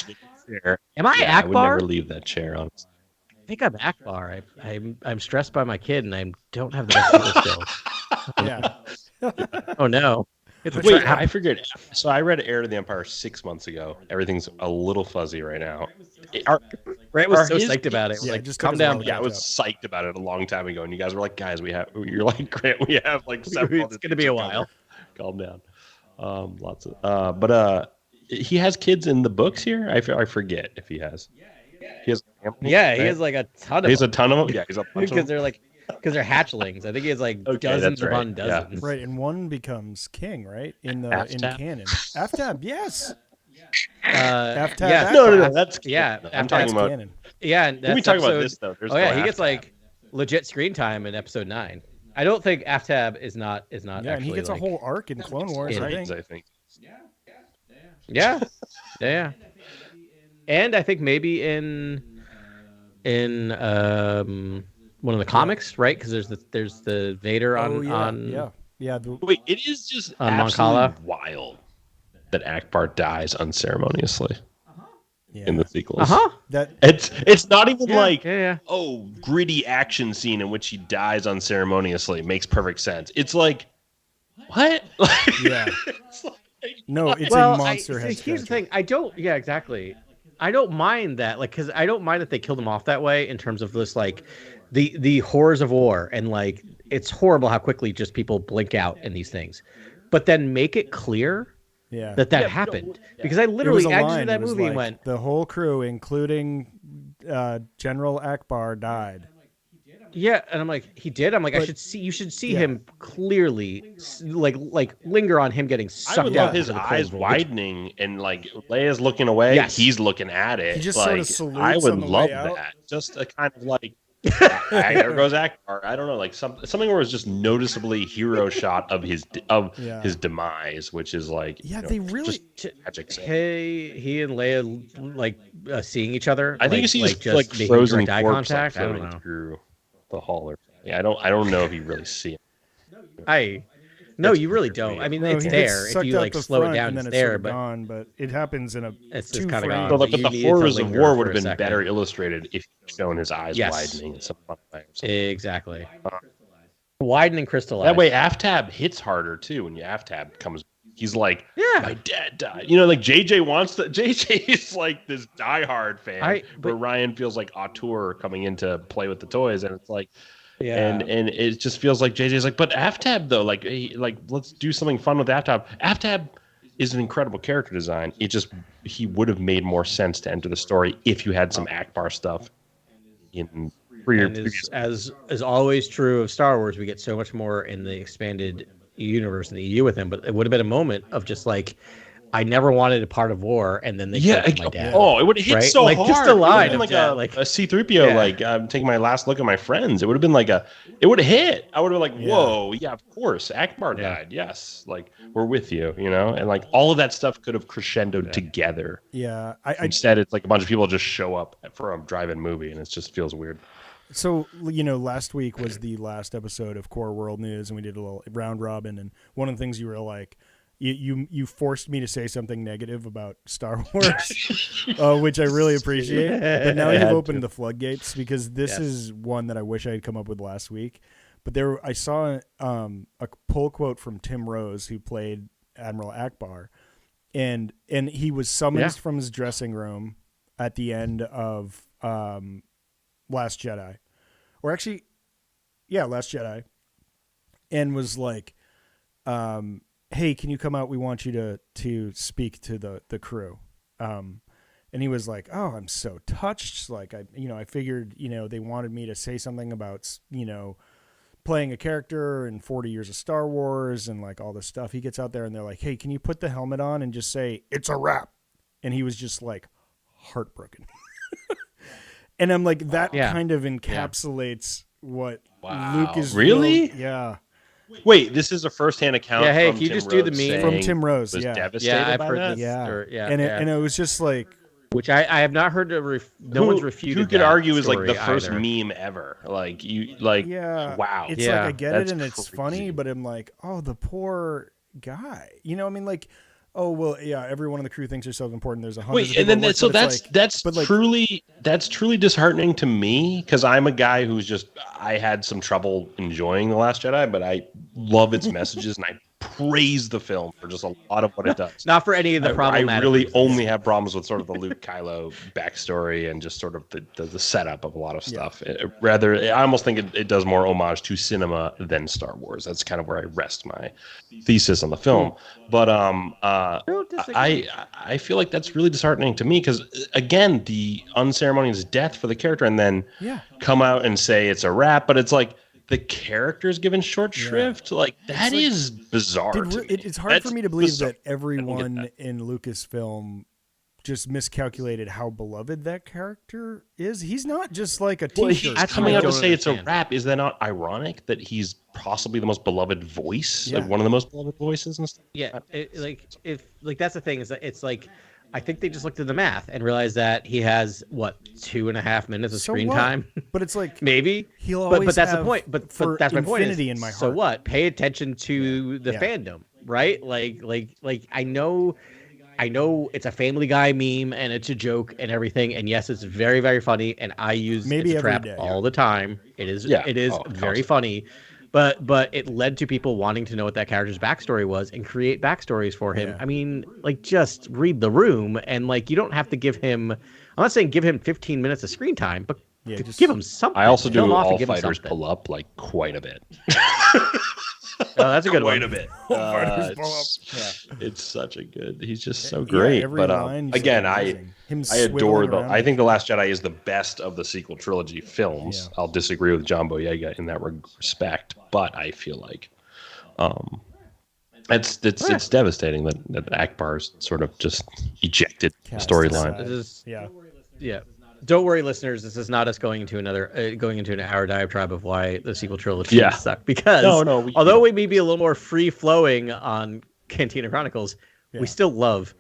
chair, am I Akbar? I would never leave that chair, honestly. I think I'm Akbar. I'm stressed by my kid, and I don't have the best people skills. Oh no. Wait, I figured. So I read Heir to the Empire 6 months ago. Everything's a little fuzzy right now. Brett was so psyched about it. We're like, just calm down. Yeah, I was psyched about it a long time ago, and you guys were like, "Guys, you're like, Grant, we have like 7 months. It's gonna be a while. Calm down." But he has kids in the books here. I forget if he has. He has. He has like a ton of. He has a ton of them. Yeah, he's a bunch because they're hatchlings. I think he has like dozens upon dozens. Yeah. Right, and one becomes king, right? In canon. Aftab, yes. Aftab. Yeah. No, that's I'm talking about canon. Yeah, and we talk about this though. He gets like legit screen time in episode 9. I don't think Aftab is not. Yeah, actually, and he gets a whole arc in Clone Wars. I think. Yeah. And I think maybe in one of the comics, right? Because there's the Vader on. Wait, it is just absolutely wild that Akbar dies unceremoniously in the sequels. It's not even gritty action scene in which he dies unceremoniously makes perfect sense. It's like, what? It's a monster. Here's the thing. Exactly. I don't mind that, like, because I don't mind that they killed him off that way in terms of this, like, the horrors of war, and like it's horrible how quickly just people blink out in these things, but then make it clear that happened, because I literally exited that movie and went, the whole crew, including General Akbar, died. Yeah, and I'm like, he did. I'm like, you should see him clearly, like linger on him getting sucked out. I would love his eyes widening and like Leia's looking away. Yes. He's looking at it. He just like, sort of salutes. I would love that. Just a kind of like, there goes Akbar. I don't know, like something where it's just noticeably hero shot of his demise, which is like they really tragic. Hey, he and Leia like seeing each other. I think you see just like frozen eye contact. I don't know. Through the hall, I don't know if you really see it. You really don't. I mean, it's there. If you like slow it down, it's there. But it happens in it's just kind of gone. But the horrors of war would have been better illustrated if you'd shown his eyes widening in some fun way. Exactly. Widening crystallized. That way, Aftab hits harder too. When Aftab comes, he's like, my dad died. You know, like JJ is like this diehard fan, but Ryan feels like auteur coming in to play with the toys, and it's like. Yeah. And it just feels like JJ's like, but Aftab though, like let's do something fun with Aftab. Aftab is an incredible character design. He would have made more sense to enter the story if you had some Akbar stuff as always true of Star Wars, we get so much more in the expanded universe in the EU with him, but it would have been a moment of just like, I never wanted a part of war, and then they killed my dad. Oh, it would have hit right? so like, hard. Just a line of like a C-3PO, like I'm taking my last look at my friends. It would have been like it would have hit. I would have been like, whoa, yeah, of course, Akbar died. Yes, like we're with you, and like all of that stuff could have crescendoed together. Yeah, instead it's like a bunch of people just show up for a drive-in movie, and it just feels weird. So, last week was the last episode of Core World News, and we did a little round robin. And one of the things you were like, you forced me to say something negative about Star Wars, which I really appreciate. But now you've opened the floodgates, because this is one that I wish I had come up with last week. But I saw a pull quote from Tim Rose, who played Admiral Akbar, and he was summoned from his dressing room at the end of Last Jedi, or actually, Last Jedi, and was like, hey, can you come out? We want you to speak to the crew. And he was like, oh, I'm so touched. Like, I figured, they wanted me to say something about, playing a character in 40 years of Star Wars and like all this stuff. He gets out there and they're like, hey, can you put the helmet on and just say, it's a wrap? And he was just like heartbroken. And I'm like, that kind of encapsulates what Luke is really. Yeah. Wait, this is a first-hand account. Yeah, hey, from can you Tim just do the Rose meme from Tim Rose? was Yeah, devastated I've by heard that? this. And it was just like, which I have not heard. No one's refuted. Who could that argue is like the story first either. meme ever? Like wow. It's like I get That's it and it's crazy. funny, but I'm like, oh, the poor guy. I mean, like, oh well, yeah. Everyone on the crew thinks they're self-important. There's 100. Wait, and then that's truly disheartening to me, because I'm a guy who's I had some trouble enjoying The Last Jedi, but I love its messages and I praise the film for just a lot of what it does. Not for any of the problematic. I really reasons. only have problems with sort of the Luke Kylo backstory and just sort of the setup of a lot of stuff. I almost think it does more homage to cinema than Star Wars. That's kind of where I rest my thesis on the film. But I feel like that's really disheartening to me, because again, the unceremonious death for the character, and then come out and say it's a wrap, but it's like, the character's given short shrift. Like, that is bizarre. It's hard for me to believe that everyone in Lucasfilm just miscalculated how beloved that character is. He's not just like a t-shirt. He's coming out to say it's a rap. Is that not ironic that he's possibly the most beloved voice, like one of the most beloved voices and stuff? Yeah, that's the thing, is that it's like, I think they just looked at the math and realized that he has 2.5 minutes of screen time. But it's like, maybe he'll always but that's have the point. But that's my point. Infinity in my heart. So what? Pay attention to the fandom, right? Like I know it's a Family Guy meme and it's a joke and everything, and yes, it's very, very funny, and I use It's a Trap all the time. It is very funny. But it led to people wanting to know what that character's backstory was and create backstories for him. Yeah. I mean, like, just read the room, and like, you don't have to give him. I'm not saying give him 15 minutes of screen time, but just give him something. I also do All Fighters pull up like quite a bit. Oh, that's a good one. Quite a bit. It's such a good. He's just so great. But again, I adore I think The Last Jedi is the best of the sequel trilogy films. I'll disagree with John Boyega in that respect, but I feel like it's devastating that Akbar's sort of just ejected storyline. Yeah. Don't worry, listeners. This is not us going into an hour diatribe of why the sequel trilogy suck. Because although we may be a little more free flowing on Cantina Chronicles, we still love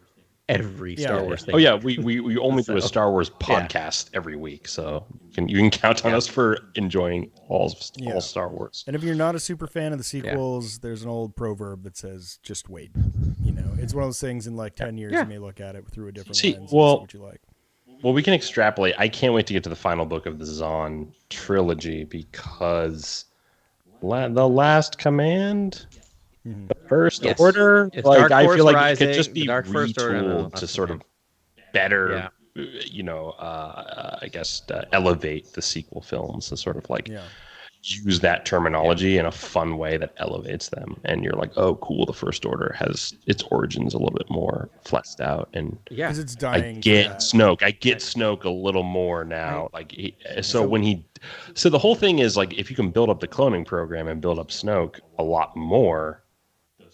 every Star Wars thing. Oh yeah, we only do a Star Wars podcast every week, so you can count on us for enjoying all Star Wars. And if you're not a super fan of the sequels, there's an old proverb that says, "Just wait." It's one of those things. In like 10 years, you may look at it through a different lens and see what you like. Well, we can extrapolate. I can't wait to get to the final book of the Zahn trilogy, because the Last Command, the First Order, like, I feel like it could just be retooled to sort of better, I guess, elevate the sequel films and sort of like use that terminology in a fun way that elevates them. And you're like, oh, cool, the First Order has its origins a little bit more fleshed out. And because it's dying. I get Snoke a little more now. So the whole thing is like, if you can build up the cloning program and build up Snoke a lot more,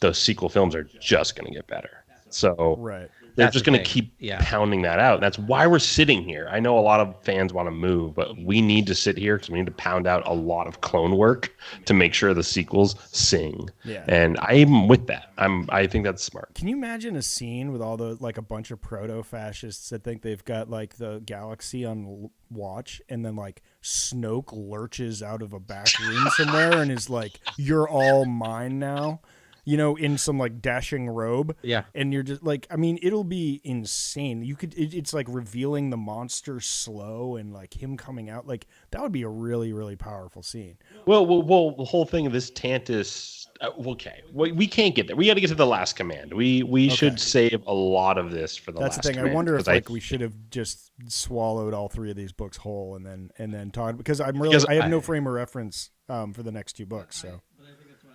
the sequel films are just going to get better. So Right. they're That's just the going to thing. keep pounding that out. That's why we're sitting here. I know a lot of fans want to move, but we need to sit here because we need to pound out a lot of clone work to make sure the sequels sing. Yeah. And I'm with that. I think that's smart. Can you imagine a scene with all the like a bunch of proto-fascists that think they've got like the galaxy on watch, and then like Snoke lurches out of a back room somewhere and is like, "You're all mine now." You know, in some like dashing robe. Yeah. And you're just like, I mean, it'll be insane. You could, it's like revealing the monster slow and like him coming out. Like that would be a really, really powerful scene. Well, the whole thing of this Tantus. Okay, we can't get there. We got to get to the Last Command. We should save a lot of this for the That's Last the thing. Command. I wonder if like we should have just swallowed all three of these books whole and then talked, because I have no frame of reference for the next two books. So.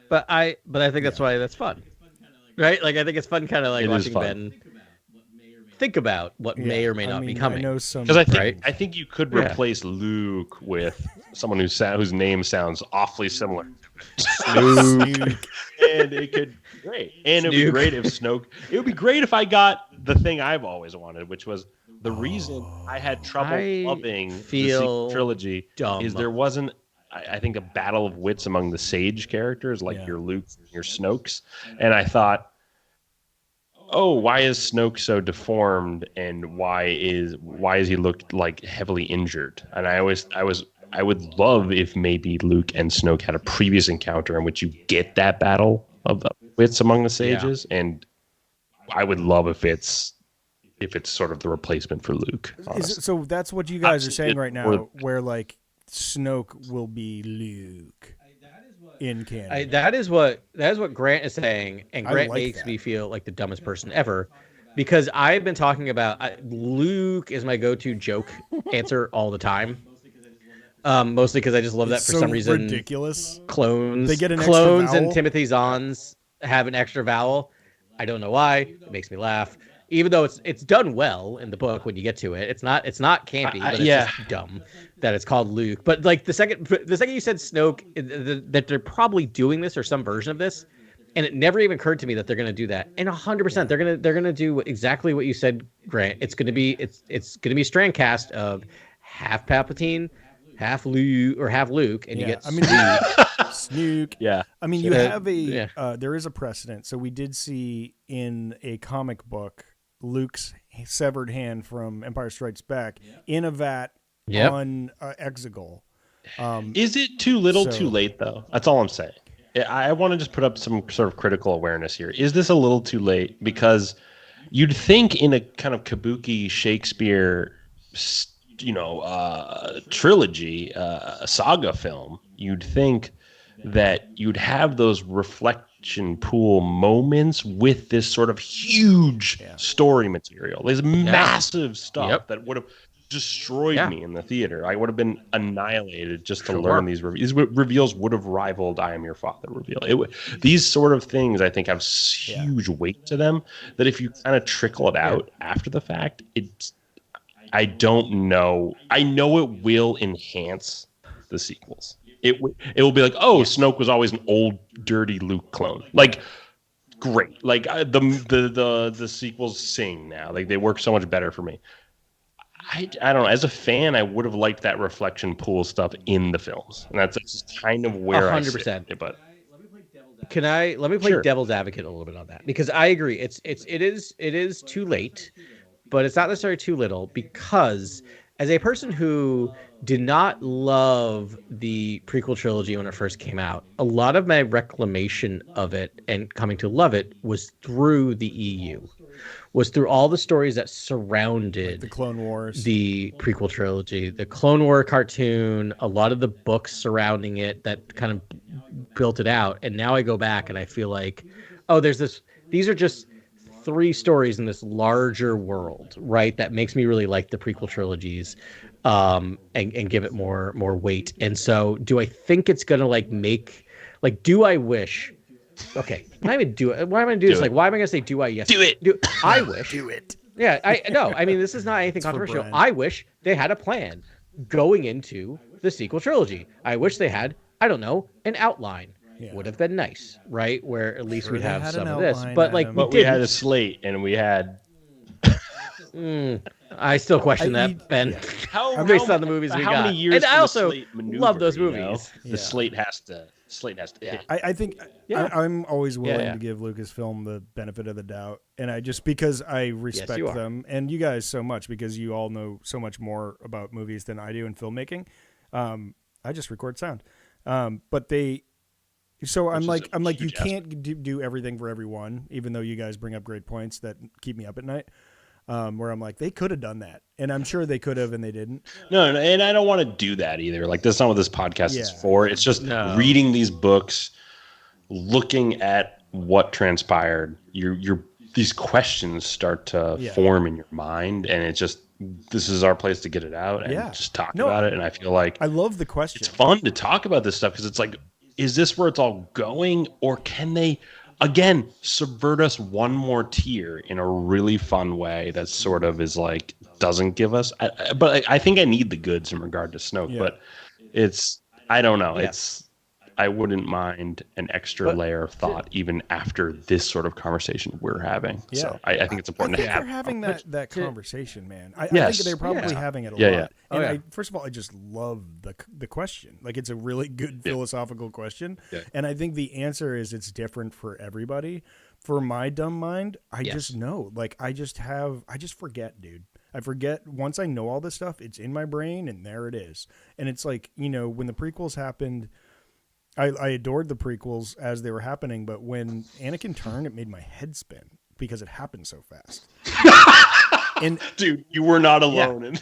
But I think that's why that's fun, right? Like I think it's fun, kind of like watching Ben think about what may or may not be coming. Because I think you could replace Luke with someone whose name sounds awfully similar. Snook. And it could be great. And it would be great if Snoke. It would be great if I got the thing I've always wanted, which was the reason I had trouble loving the sequel trilogy is there wasn't. I think a battle of wits among the sage characters, like your Luke, your Snokes, and I thought, oh, why is Snoke so deformed, and why is he looked like heavily injured? And I would love if maybe Luke and Snoke had a previous encounter in which you get that battle of wits among the sages, and I would love if it's sort of the replacement for Luke. So that's what you guys are saying right now, where like Snoke will be Luke in canon. That is what Grant is saying, and Grant makes me feel like the dumbest person ever, because I've been talking about Luke is my go-to joke answer all the time. Mostly because I just love that for some reason. Ridiculous. Clones. They get an clones extra vowel? And Timothy Zahn's have an extra vowel. I don't know why. It makes me laugh. Even though it's done well in the book when you get to it. It's not campy, but it's just dumb that it's called Luke. But like the second you said Snoke, that they're probably doing this or some version of this, and it never even occurred to me that they're going to do that. And 100%, they're gonna do exactly what you said, Grant. It's gonna be a strand cast of half Palpatine, half Luke, and you get Snoke. Yeah. I mean, you have there is a precedent. So we did see in a comic book Luke's severed hand from Empire Strikes Back in a vat on Exegol. Is it too little, too late, though? That's all I'm saying. I want to just put up some sort of critical awareness here. Is this a little too late? Because you'd think in a kind of kabuki Shakespeare, trilogy, saga film, you'd think that you'd have those reflection pool moments with this sort of huge story material. There's massive stuff that would have destroyed me in the theater. I would have been annihilated just to learn these reveals. These reveals would have rivaled I Am Your Father reveal. These sort of things, I think, have huge weight to them that if you kind of trickle it out after the fact, I don't know. I know it will enhance the sequels. It will be like, Snoke was always an old, dirty Luke clone. Like, great. Like the sequels sing now. Like they work so much better for me. I don't know. As a fan, I would have liked that reflection pool stuff in the films, and that's just kind of where 100%. I sit. But let me play devil's advocate a little bit on that, because I agree. It is too late, but it's not necessarily too little, because as a person who did not love the prequel trilogy when it first came out, a lot of my reclamation of it and coming to love it was through the EU, was through all the stories that surrounded the Clone Wars, the prequel trilogy, the Clone War cartoon, a lot of the books surrounding it that kind of built it out. And now I go back and I feel like, these are just 3 stories in this larger world, right? That makes me really like the prequel trilogies, and give it more weight. And so, do I think it's gonna do I wish? Okay, why am I gonna do this? Like, why am I gonna say do I? Yes, do it. I wish. Do it. Yeah, I mean, this is not anything controversial. I wish they had a plan going into the sequel trilogy. I wish they had, I don't know, an outline. would have been nice, right? Where at least Sure we'd they have had some an of this. outline, But like Adam. we But we had a didn't. slate, and we had I still question I- that, Ben. how Based on the movies we how got. many years And I can the also slate maneuver, love those you know? movies. Yeah. The slate has to hit. I think Yeah. I'm always willing yeah. to give Lucasfilm the benefit of the doubt, and I just because I respect you are. them and you guys so much because you all know so much more about movies than I do in filmmaking. I just record sound, but they. So I'm like you huge can't do everything for everyone, even though you guys bring up great points that keep me up at night. Where I'm like, they could have done that, and I'm sure they could have, and they didn't. No, and I don't want to do that either. Like that's not what this podcast is for. It's just reading these books, looking at what transpired. These questions start to form in your mind, and it just this is our place to get it out and just talk about it. And I feel like I love the question. it's fun to talk about this stuff because it's like, is this where it's all going, or can they again subvert us one more tier in a really fun way that sort of is like doesn't give us but I think I need the goods in regard to Snoke, but it's I don't know. I wouldn't mind an extra layer of thought even after this sort of conversation we're having. So I think it's important to have. They're having that conversation, man. I think they're probably having it a lot. And first of all, I just love the question. Like it's a really good philosophical question, and I think the answer is it's different for everybody. For my dumb mind, I just know. Like I just forget, dude. I forget once I know all this stuff. It's in my brain, and there it is. And it's like when the prequels happened. I adored the prequels as they were happening, but when Anakin turned, it made my head spin because it happened so fast. And dude, you were not alone.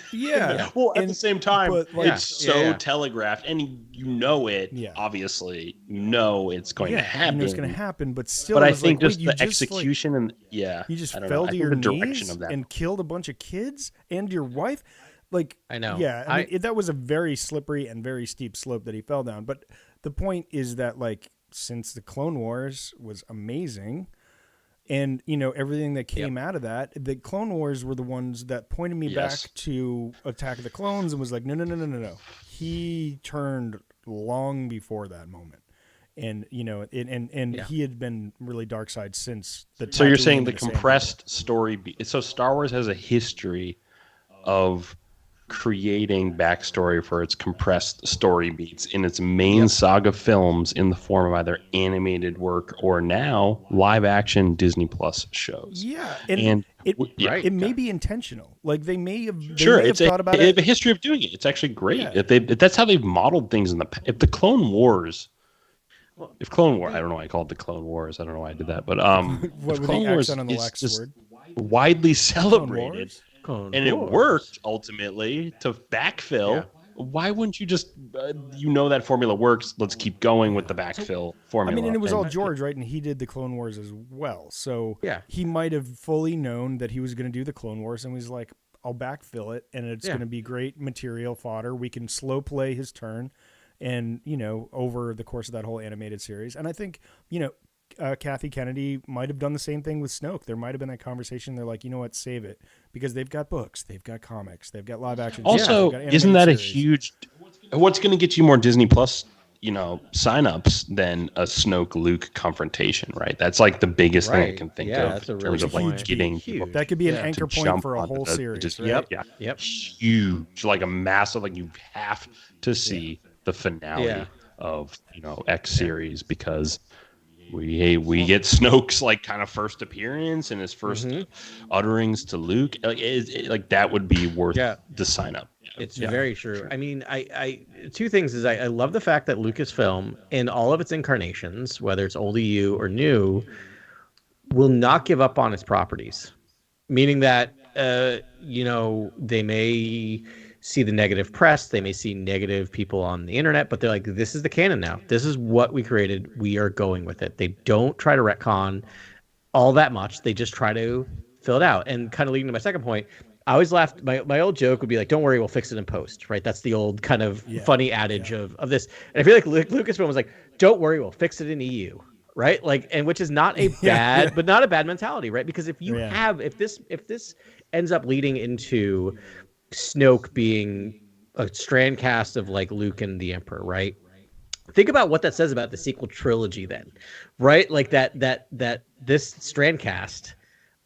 Well, at the same time, it's so telegraphed, and you know it. Obviously, you know it's going to happen. You know it's going to happen, but still. But I think just the execution and you just fell to your knees and killed a bunch of kids and your wife. Like I know. Yeah, I mean, that was a very slippery and very steep slope that he fell down. But the point is that like since the Clone Wars was amazing, and everything that came out of that, the Clone Wars were the ones that pointed me back to Attack of the Clones and was like, no. He turned long before that moment. And he had been really dark side since the. So you're saying the compressed story? So Star Wars has a history of creating backstory for its compressed story beats in its main saga films in the form of either animated work or now live action Disney Plus shows. Yeah, and it may be intentional. Like they may have thought about it. They have a history of doing it. It's actually great. Yeah. If that's how they've modeled things in the past. If the Clone Wars. If Clone Wars, I don't know why I called it the Clone Wars. I don't know why I did that, but if Clone Wars is just widely celebrated. And it worked ultimately to backfill. Yeah. Why wouldn't you just, that formula works. Let's keep going with the backfill formula. I mean, and it was all George, right? And he did the Clone Wars as well. So he might have fully known that he was going to do the Clone Wars and was like, I'll backfill it. And it's going to be great material fodder. We can slow play his turn and, over the course of that whole animated series. And I think, Kathy Kennedy might have done the same thing with Snoke. There might have been that conversation. They're like, you know what, save it. Because they've got books, they've got comics, they've got live action. Also, isn't that a huge... What's going to get you more Disney Plus, signups than a Snoke-Luke confrontation, right? That's like the biggest thing I can think of in terms of like getting people. That could be an anchor point for a whole series, right? Yep. Huge, like a massive, like you have to see the finale of, X series because... We get Snoke's like kind of first appearance and his first utterings to Luke. Like that would be worth the sign up. It's very true. I mean, I two things is I love the fact that Lucasfilm in all of its incarnations, whether it's old EU or new, will not give up on its properties. Meaning that they may see the negative press, they may see negative people on the internet, but they're like, this is the canon now. This is what we created. We are going with it. They don't try to retcon all that much. They just try to fill it out. And kind of leading to my second point, I always laughed. My old joke would be like, don't worry, we'll fix it in post, right? That's the old kind of funny adage of this. And I feel like Lucasfilm was like, don't worry, we'll fix it in EU. Right. Like, and which is not a bad, but not a bad mentality, right? Because if you if this ends up leading into Snoke being a strand cast of like Luke and the Emperor, right? think about what that says about the sequel trilogy then, right? Like that this strand cast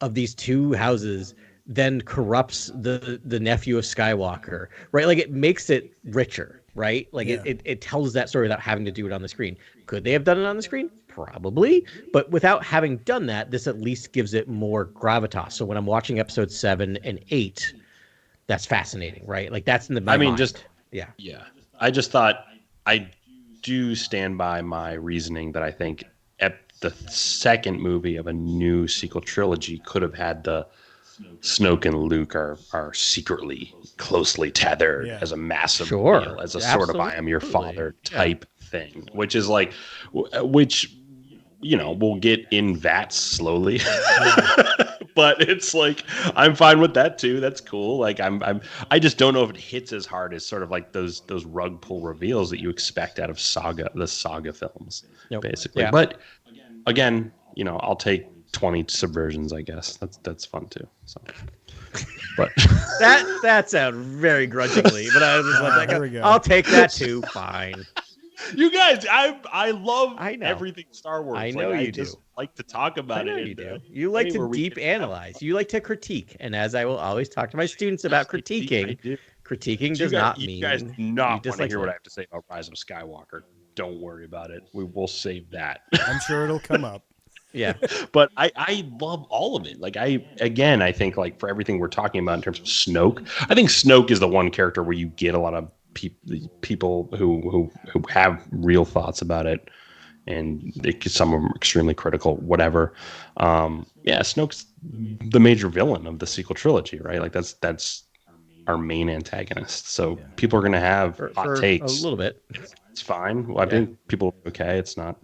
of these two houses then corrupts the nephew of Skywalker, right? Like it makes it richer, right? Like it tells that story without having to do it on the screen. Could they have done it on the screen? Probably, but without having done that, this at least gives it more gravitas. So when I'm watching episode 7 and 8, that's fascinating, right? Like that's in the mind. Yeah. I just thought I do stand by my reasoning that I think the second movie of a new sequel trilogy could have had the Snoke and Luke are secretly closely tethered as a massive deal, as a sort of I am your father type thing, which is like, which, you know, we'll get in that slowly. But it's like, I'm fine with that too. That's cool. Like I just don't know if it hits as hard as sort of like those rug pull reveals that you expect out of the saga films, basically. Yeah. But again, you know, I'll take 20 subversions, I guess. That's fun too. So, but that sounds very grudgingly, but I was like, I'll take that too. Fine. You guys, I love everything Star Wars. I know you just like to talk about it. You do. You like to deep analyze. You like to critique, and as I will always talk to my students about critiquing, critiquing does not mean you guys not want to hear what I have to say about Rise of Skywalker. Don't worry about it. We will save that. I'm sure it'll come up. Yeah, but I love all of it. Like I think like for everything we're talking about in terms of Snoke, I think Snoke is the one character where you get a lot of people who have real thoughts about it, and some of them are extremely critical, whatever. Snoke's the major villain of the sequel trilogy, right? Like that's our main antagonist. So people are going to have hot takes a little bit. It's fine. Well, I think people are okay. It's not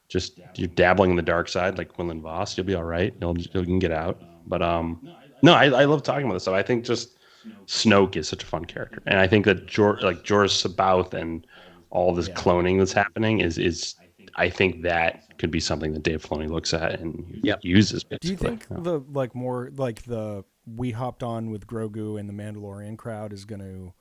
just you're dabbling in the dark side like Quinlan Vos. You'll be all right. You can get out. But no, I love talking about this stuff. I think just Snoke is such a fun character, and I think that Jorah Sabaoth and all this cloning that's happening is I think that could be something that Dave Filoni looks at and uses. Basically. Do you think the we hopped on with Grogu and the Mandalorian crowd is going to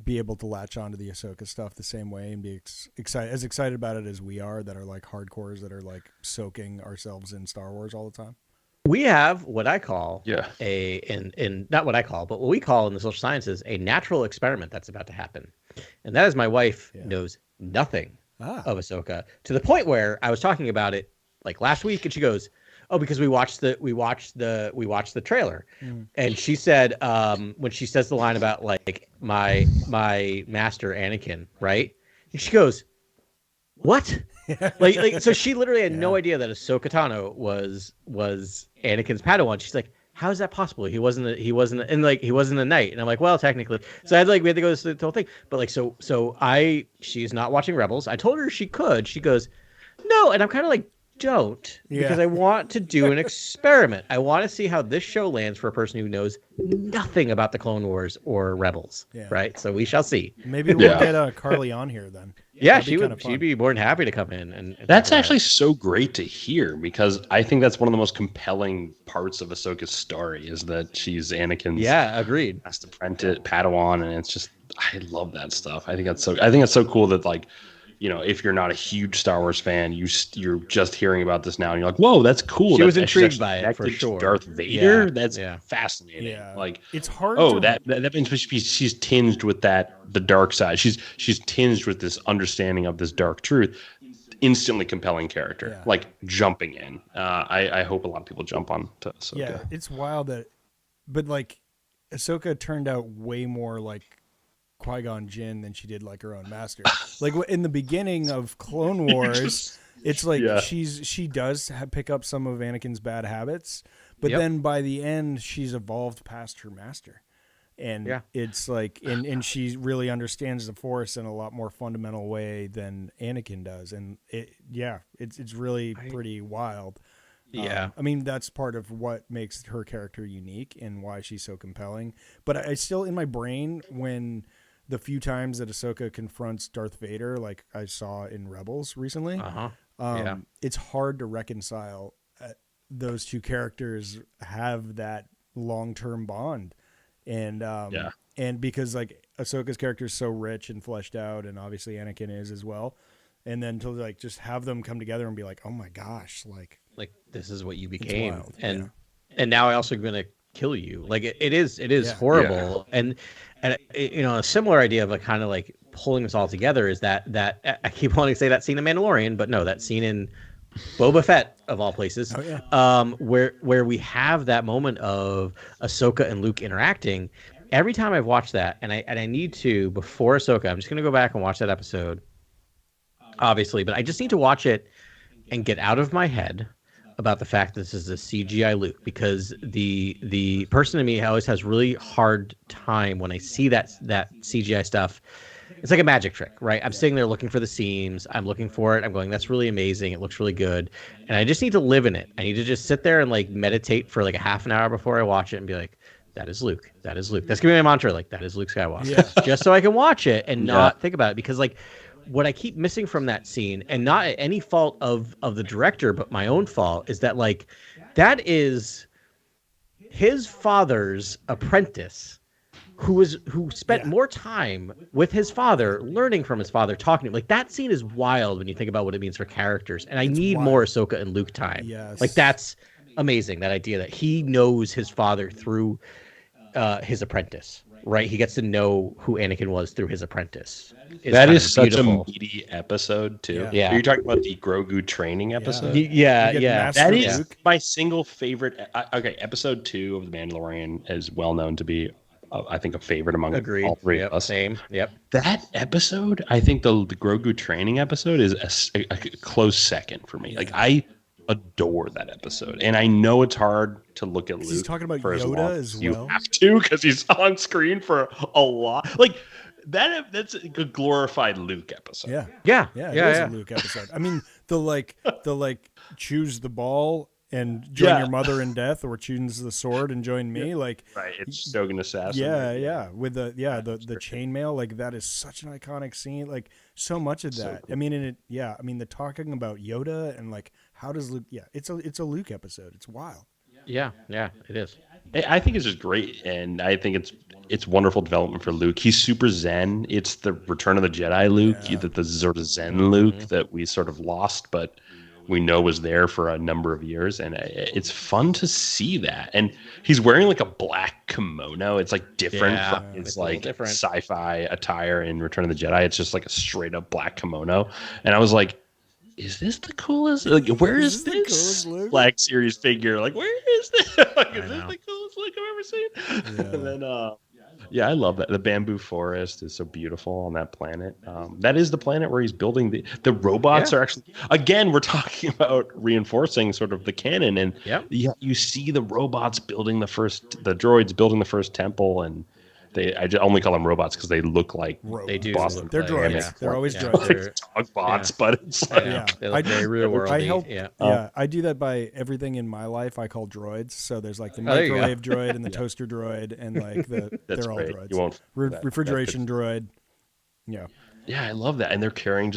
be able to latch onto the Ahsoka stuff the same way and be excited about it as we are, that are like hardcores that are like soaking ourselves in Star Wars all the time? We have what I call not what I call, but what we call in the social sciences a natural experiment that's about to happen. And that is my wife knows nothing of Ahsoka, to the point where I was talking about it like last week and she goes, "Oh, because we watched the trailer." And she said when she says the line about like my master Anakin, right? And she goes, "What?" like so she literally had no idea that Ahsoka Tano was Anakin's Padawan. She's like, "How is that possible? He wasn't a knight." And I'm like, "Well, technically." So we had to go through the whole thing. But like so she's not watching Rebels. I told her she could. She goes, "No," and I'm kind of like, don't, because I want to do an experiment. I want to see how this show lands for a person who knows nothing about the Clone Wars or Rebels, right? So we shall see. Maybe we'll get Carly on here then. Yeah, she'd be more than happy to come in. And that's actually so great to hear, because I think that's one of the most compelling parts of Ahsoka's story is that she's Anakin's agreed last apprentice Padawan, and it's just I love that stuff. I think that's so cool that like, you know, if you're not a huge Star Wars fan, you're just hearing about this now, and you're like, "Whoa, that's cool." She was intrigued by it for sure. Darth Vader, that's fascinating. Yeah. Like it's hard. That means she's tinged with the dark side. She's tinged with this understanding of this dark truth. Instantly compelling character, like jumping in. I hope a lot of people jump on to Ahsoka. Yeah, it's wild but like Ahsoka turned out way more like Qui-Gon Jinn than she did like her own master. Like in the beginning of Clone Wars, it's like she does pick up some of Anakin's bad habits, but then by the end she's evolved past her master, and it's like and she really understands the Force in a lot more fundamental way than Anakin does, and it's really pretty wild. Yeah, I mean that's part of what makes her character unique and why she's so compelling. But I still in my brain when the few times that Ahsoka confronts Darth Vader, like I saw in Rebels recently, it's hard to reconcile those two characters have that long-term bond. and Yeah. and because like Ahsoka's character is so rich and fleshed out, and obviously Anakin is as well, and then to like just have them come together and be like, oh my gosh, like this is what you it's became, wild. and now I also gonna kill you. Like it is Yeah. horrible, and a similar idea of like kind of like pulling this all together is that I keep wanting to say that scene in Mandalorian, but no, that scene in Boba Fett of all places, Oh, yeah. where we have that moment of Ahsoka and Luke interacting. Every time I've watched that, and I need to before Ahsoka, I'm just gonna go back and watch that episode, obviously, but I just need to watch it and get out of my head about the fact that this is a CGI Luke, because the person in me always has really hard time when I see that CGI stuff. It's like a magic trick, right? I'm sitting there looking for the seams. I'm looking for it. I'm going, that's really amazing. It looks really good. And I just need to live in it. I need to just sit there and like meditate for like a half an hour before I watch it and be like, that is Luke. That is Luke. That's gonna be my mantra. Like, that is Luke Skywalker. Yeah. Just so I can watch it and not think about it. Because like what I keep missing from that scene, and not at any fault of the director, but my own fault, is that like that is his father's apprentice who spent more time with his father, learning from his father, talking to him. Like that scene is wild when you think about what it means for characters. And I need more Ahsoka and Luke time. Yes. Like that's amazing. That idea that he knows his father through his apprentice, right? He gets to know who Anakin was through his apprentice. That is such a meaty episode too. Yeah. Are you talking about the Grogu training episode? Yeah. That is my single favorite. Okay, episode 2 of The Mandalorian is well known to be, I think, a favorite among all three of us. Same. Yep. That episode, I think the Grogu training episode is a close second for me. Like I adore that episode, and I know it's hard to look at Luke. He's talking about for Yoda as as you well. have to, because he's on screen for a lot. Like that's a glorified Luke episode. Yeah. It is a Luke episode. I mean, the choose the ball and join your mother in death, or choose the sword and join me. Like, right, it's Shogun Assassin. Yeah. With the chainmail, like that is such an iconic scene. Like so much of that. So cool. I mean, the talking about Yoda and like how does Luke? Yeah, it's a Luke episode. It's wild. Yeah, it is. I think it's just great, and I think it's wonderful development for Luke. He's super zen. It's the Return of the Jedi Luke, the sort of zen Luke that we sort of lost, but we know was there for a number of years, and it's fun to see that. And he's wearing like a black kimono. It's like different from his like sci-fi attire in Return of the Jedi. It's just like a straight up black kimono, and I was like, is this the coolest? Like, where is this Black Series figure? Like, where is this? Like, is this the coolest Luke I've ever seen? Yeah. And then, I love that. The bamboo forest is so beautiful on that planet. That is the planet where he's building the robots are actually, again, we're talking about reinforcing sort of the canon. And you see the robots building the droids building the first temple, and I only call them robots because they look like they do. Boston. They're droids. Yeah. They're always droids. They're dog bots, but it's like, they look very real world. I do that by everything in my life. I call droids. So there's like the microwave droid and the toaster droid, and like they're all droids. You won't refrigeration droid. Yeah. Yeah, I love that, and they're carrying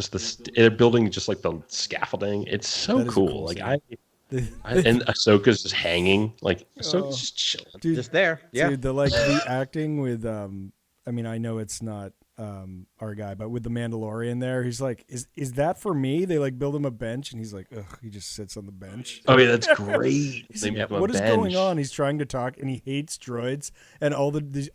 they're building just like the scaffolding. It's so cool. Like and Ahsoka's just hanging, like Ahsoka's just chilling, dude, just there. Yeah, dude, the acting with I mean, I know it's not our guy, but with the Mandalorian there, he's like, is that for me? They like build him a bench, and he's like, ugh, he just sits on the bench. Oh yeah, that's great. What is going on? He's trying to talk, and he hates droids, and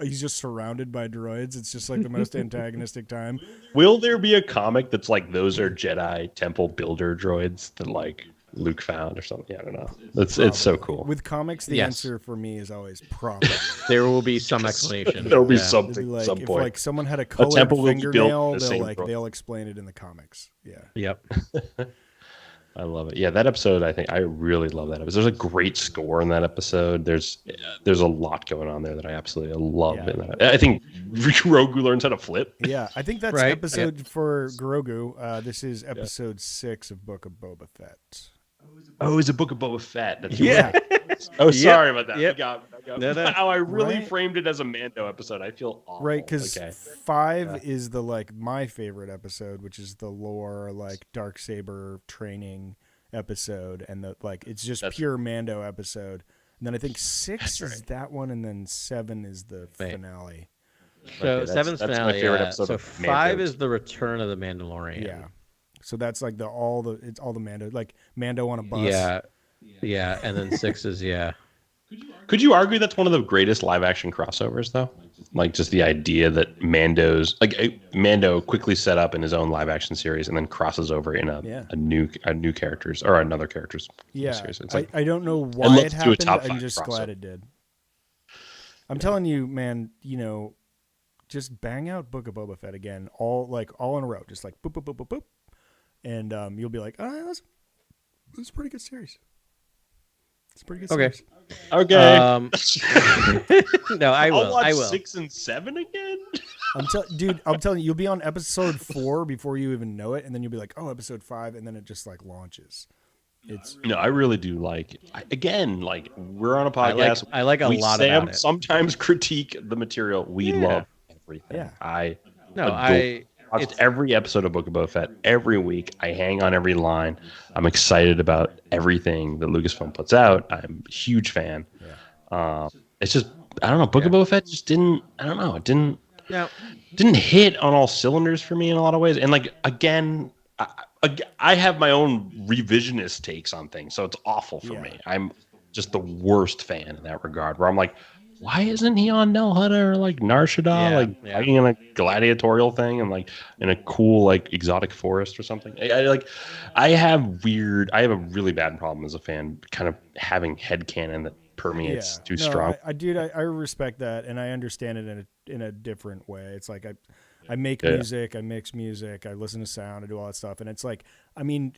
he's just surrounded by droids. It's just like the most antagonistic time. Will there be a comic that's like those are Jedi Temple builder droids that like Luke found or something? Yeah, I don't know. It's so cool. With comics, the answer for me is always probably. There will be some explanation. There will be something. Like, some if point. Like someone had a colored fingernail, they'll explain it in the comics. Yeah. Yep. I love it. Yeah, that episode, I really love that episode. There's a great score in that episode. There's a lot going on there that I absolutely love. Yeah. I think Grogu learns how to flip. Yeah, I think that's episode for Grogu. This is episode 6 of Book of Boba Fett. Oh, it's a Book of Boba Fett. That's right. Sorry about that. Yep. I got Wow, I really framed it as a Mando episode. I feel awful. Right, because 5 is the my favorite episode, which is the lore Darksaber training episode, and it's just pure Mando episode. And then I think 6 is that one, and then 7 is the Right. finale. So Okay, seven's that's finale. my favorite episode So of 5 Mando. is the Return of the Mandalorian. Yeah. So that's like all the Mando, like Mando on a bus. Yeah, and then 6 is Could you argue that's one of the greatest live action crossovers, though? Like just the idea that Mando quickly set up in his own live action series and then crosses over in a new characters or another character's series. It's like, I don't know I'd why love it to do a happened. top I'm 5 just crossover. glad it did. I'm telling you, man. Just bang out Book of Boba Fett again, all in a row, just like boop boop boop boop boop, and you'll be like, that's a pretty good series. It's a pretty good series. Okay. No, I will. I'll watch I will. 6 and 7 again. I'm telling you, you'll be on episode 4 before you even know it, and then you'll be like, oh, episode 5, and then it just like launches. No, I really do like. Again, like we're on a podcast. I like a lot about it. Sometimes critique the material. We love everything. Yeah. I watched it's every episode of Book of Boba Fett every week. I hang on every line. I'm excited about everything that Lucasfilm puts out. I'm a huge fan. Yeah. It's just I don't know. Book of Boba Fett just didn't. I don't know. It didn't. Yeah. Didn't hit on all cylinders for me in a lot of ways. And like again, I have my own revisionist takes on things, so it's awful for me. I'm just the worst fan in that regard. Where I'm like, why isn't he on Nel Hutta or like Nar Shaddaa, fighting in a gladiatorial thing and like in a cool like exotic forest or something? I have a really bad problem as a fan, kind of having headcanon that permeates too strong. I respect that, and I understand it in a different way. It's like I make music, I mix music, I listen to sound, I do all that stuff, and it's like, I mean,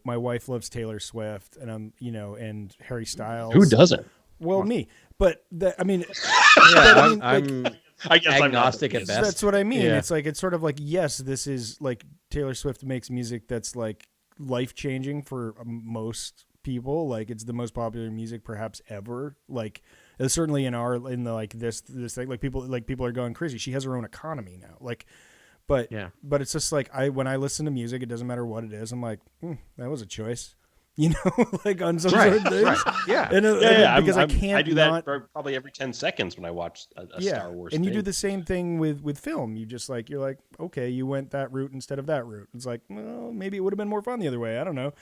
my wife loves Taylor Swift, and and Harry Styles. Who doesn't? Well, me, but I'm I guess agnostic at best. That's what I mean. Yeah. It's sort of like, yes, this is like Taylor Swift makes music that's like life changing for most people. Like it's the most popular music perhaps ever. Like certainly in the like this thing, like people are going crazy. She has her own economy now. Like, but it's just like when I listen to music, it doesn't matter what it is. I'm like, that was a choice. Like on some sort of things. Right. Yeah. Because I can't. I do that probably every 10 seconds when I watch a Star Wars. And thing. you do the same thing with film. You just you're like, okay, you went that route instead of that route. It's like, well, maybe it would have been more fun the other way. I don't know.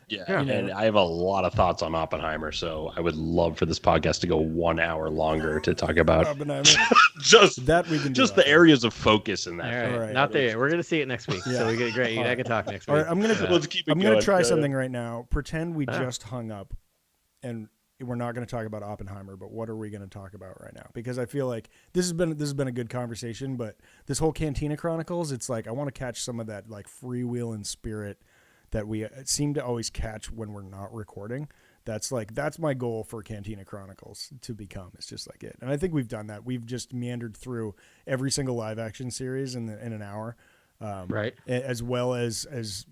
Yeah, and I have a lot of thoughts on Oppenheimer, so I would love for this podcast to go 1 hour longer to talk about Oppenheimer. just that we can just the areas of focus in that. All right. Not there. We're gonna see it next week, so we get great. I can talk next week. All right, Let's keep it I'm gonna going. try something right now. Pretend we just hung up, and we're not going to talk about Oppenheimer. But what are we going to talk about right now? Because I feel like this has been a good conversation, but this whole Cantina Chronicles, it's like I want to catch some of that like freewheeling spirit that we seem to always catch when we're not recording. That's my goal for Cantina Chronicles to become. It's just like it. And I think we've done that. We've just meandered through every single live action series in an hour. Right. As well as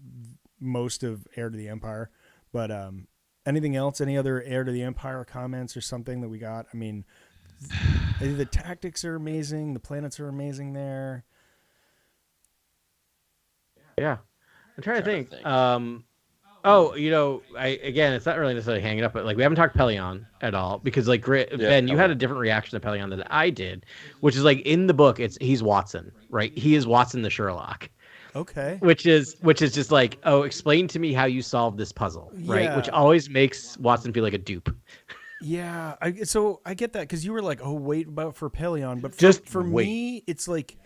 most of Heir to the Empire. But anything else? Any other Heir to the Empire comments or something that we got? I mean, the tactics are amazing. The planets are amazing there. Yeah. I'm trying to think. It's not really necessarily hanging up, but like we haven't talked Pelion at all because like Ben, you had a different reaction to Pelion than I did, which is like in the book, he's Watson, right? He is Watson the Sherlock. Okay. Which is just like, explain to me how you solve this puzzle, right? Yeah. Which always makes Watson feel like a dupe. Yeah, I get that because you were like, oh, wait about for Pelion, but for me, it's like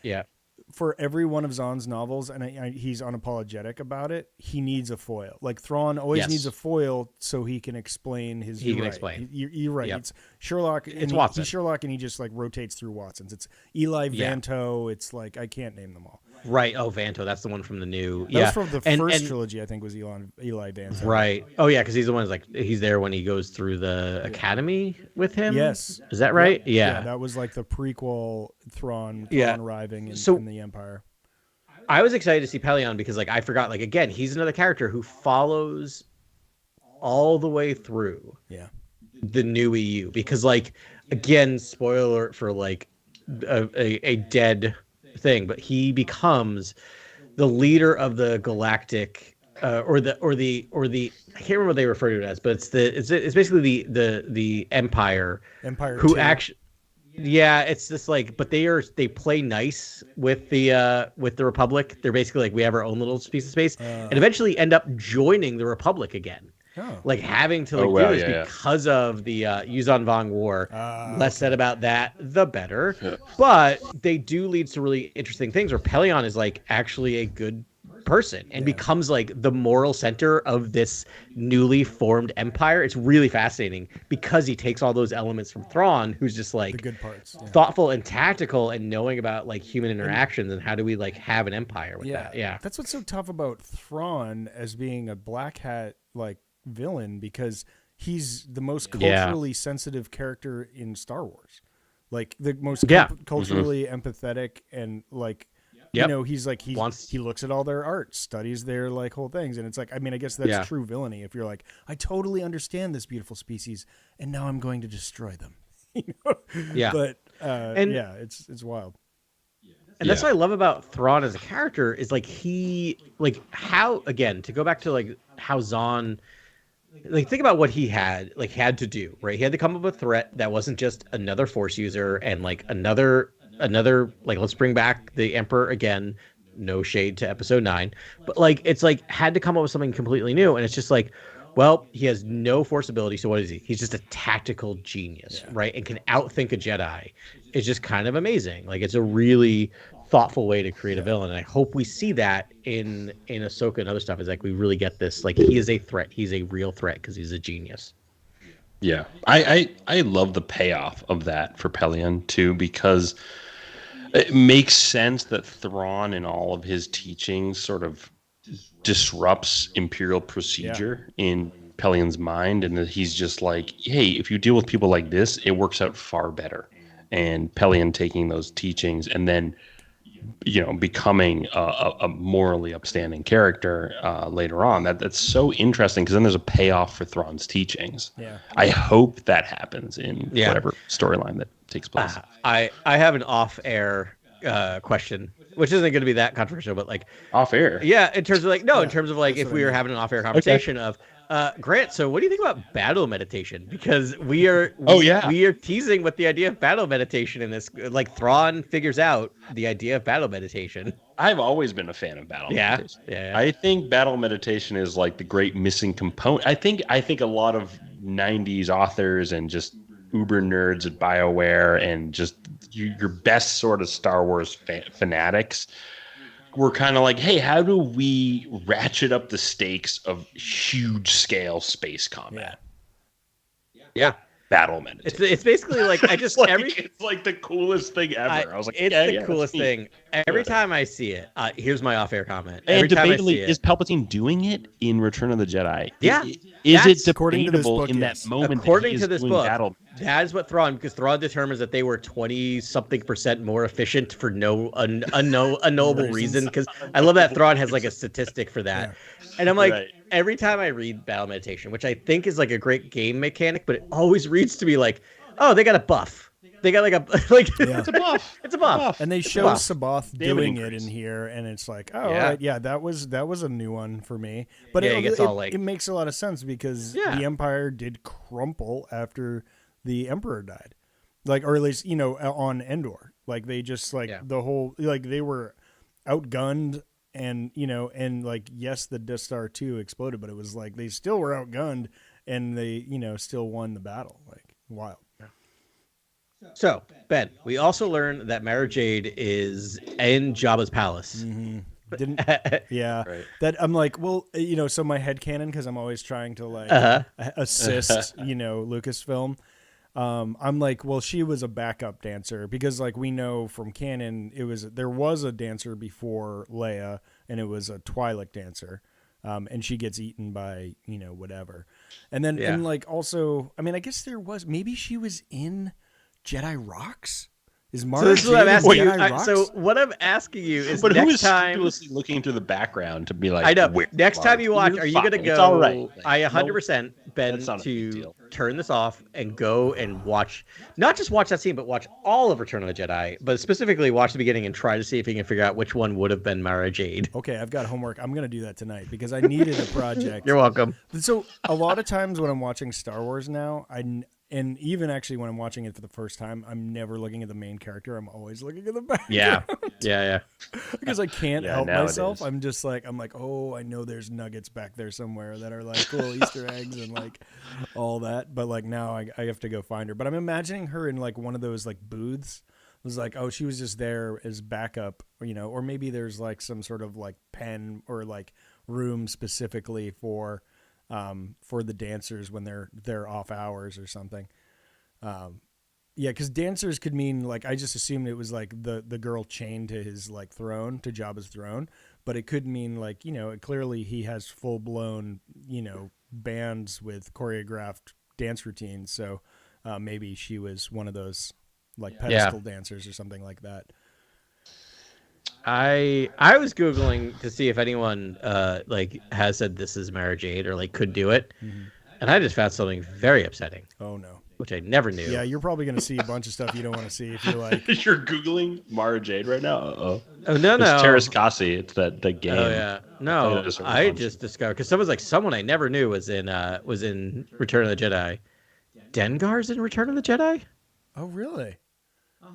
for every one of Zahn's novels, and he's unapologetic about it, he needs a foil. Like Thrawn always needs a foil so he can explain his. He can explain. You're right. Yep. It's Sherlock. It's Watson. He's Sherlock, and he just like rotates through Watsons. It's Eli Vanto. It's like I can't name them all. Right. Oh, Vanto. That's the one from the new. That was from the first trilogy. I think was Eli Vanto. Right. Oh yeah, because he's the one like he's there when he goes through the academy with him. Yes. Is that right? Yep. Yeah. That was like the prequel Thrawn arriving in the Empire. I was excited to see Pelion because like I forgot like again he's another character who follows all the way through the new EU because like again spoiler alert for like a dead thing, but he becomes the leader of the galactic or the I can't remember what they refer to it as, but it's basically the Empire who 2. actually. Yeah, it's just like, but they play nice with the Republic. They're basically like, we have our own little piece of space, and eventually end up joining the Republic again. Oh. Like having to do this because of the Yuzon Vong War. Less said about that, the better. Yeah. But they do lead to really interesting things where Pelion is like actually a good person and becomes like the moral center of this newly formed empire. It's really fascinating because he takes all those elements from Thrawn, who's just like the good parts, thoughtful and tactical and knowing about like human interactions and how do we like have an empire with that. Yeah, that's what's so tough about Thrawn as being a black hat like villain, because he's the most culturally sensitive character in Star Wars, like the most culturally empathetic, and like you know, he's like he looks at all their art, studies their like whole things, and it's like, I mean, I guess that's true villainy. If you're like, I totally understand this beautiful species, and now I'm going to destroy them. You know? Yeah, but it's wild. And that's what I love about Thrawn as a character is like he like how, again, to go back to like how Zahn, like think about what he had to do, right? He had to come up with a threat that wasn't just another Force user and like another like, let's bring back the Emperor again. No shade to Episode 9, but like it's like had to come up with something completely new, and it's just like, well, he has no Force ability, so what is he? He's just a tactical genius, right? And can outthink a Jedi. It's just kind of amazing. Like it's a really thoughtful way to create a villain, and I hope we see that in Ahsoka and other stuff. Is like we really get this. Like he is a threat. He's a real threat because he's a genius. Yeah, I love the payoff of that for Pelion too, because it makes sense that Thrawn in all of his teachings sort of disrupts Imperial procedure in Pelion's mind, and that he's just like, hey, if you deal with people like this, it works out far better. And Pelion taking those teachings and then, you know, becoming a morally upstanding character later on. That's so interesting, because then there's a payoff for Thrawn's teachings. Yeah, I hope that happens in whatever storyline that takes place. I have an off-air question, which isn't going to be that controversial, but like off-air. Yeah, in terms of like in terms of like if we were having an off-air conversation of Grant, so what do you think about battle meditation? Because we are teasing with the idea of battle meditation in this. Like Thrawn figures out the idea of battle meditation. I've always been a fan of battle meditation. Yeah. I think battle meditation is like the great missing component. I think a lot of 90s authors and just uber nerds at BioWare and just your best sort of Star Wars fanatics were kind of like, hey, how do we ratchet up the stakes of huge scale space combat? Yeah. Battle meditation. It's basically like I just it's like the coolest thing ever. I was like, it's the coolest thing. Every time I see it, here's my off-air comment. And debatably, is Palpatine doing it in Return of the Jedi? Yeah. Is it debatable in that moment? According to this book, that is what Thrawn, because Thrawn determines that they were 20-something% more efficient for no unknowable reason. Because I love that Thrawn has like a statistic for that. Yeah. And I'm like, every time I read battle meditation, which I think is like a great game mechanic, but it always reads to me like, oh, they got a buff. They got like it's a buff. It's a buff. And they show Sabath doing it in here, and it's like, oh, right, that was a new one for me. But it makes a lot of sense, because the Empire did crumple after the Emperor died, like, or at least, you know, on Endor, like they just the whole, like they were outgunned, and you know, and like, yes, the Death Star 2 exploded, but it was like they still were outgunned, and they, you know, still won the battle. Like, wild. So, Ben, we also learned that Mara Jade is in Jabba's palace. Mm-hmm. That I'm like, well, you know, so my headcanon, because I'm always trying to like assist, you know, Lucasfilm. I'm like, well, she was a backup dancer, because like we know from canon, there was a dancer before Leia, and it was a Twi'lek dancer, and she gets eaten by, you know, whatever, and then and like also, I mean, I guess maybe she was in Jedi Rocks. Is So Mara this is what I'm Jade asking in you. Jedi Rocks? So what I'm asking you is, But who next is time scrupulously looking through the background to be like, I know. "Where's Next time Mars?" you watch, You're are you going to fine. go? It's all right. I No, 100% been that's not a big to deal. turn this off and go and watch, not just watch that scene, but watch all of Return of the Jedi, but specifically watch the beginning and try to see if you can figure out which one would have been Mara Jade. Okay, I've got homework. I'm gonna do that tonight because I needed a project. You're welcome. So a lot of times when I'm watching Star Wars now, and even actually when I'm watching it for the first time, I'm never looking at the main character. I'm always looking at the back. Yeah. Yeah. Because I can't help nowadays. myself. I'm like, oh, I know there's nuggets back there somewhere that are like little Easter eggs and like all that. But like now I have to go find her. But I'm imagining her in like one of those like booths. It was like, oh, she was just there as backup, or maybe there's like some sort of like pen or like room specifically for the dancers when they're off hours or something. Yeah, because dancers could mean like I just assumed it was like the girl chained to his like throne, to Jabba's throne, but it could mean like clearly he has full blown bands with choreographed dance routines. So maybe she was one of those like pedestal dancers or something like that. I was Googling to see if anyone like has said this is Mara Jade or like could do it. Mm-hmm. And I just found something very upsetting. Oh no. Which I never knew. Yeah, you're probably going to see a bunch of stuff you don't want to see if you're like... You're Googling Mara Jade right now? Uh-oh. Oh, no. It's Terrace Kasi. It's that game. Oh, yeah. No, I just discovered... Because someone I never knew was in Return of the Jedi. Dengar's in Return of the Jedi? Oh, really?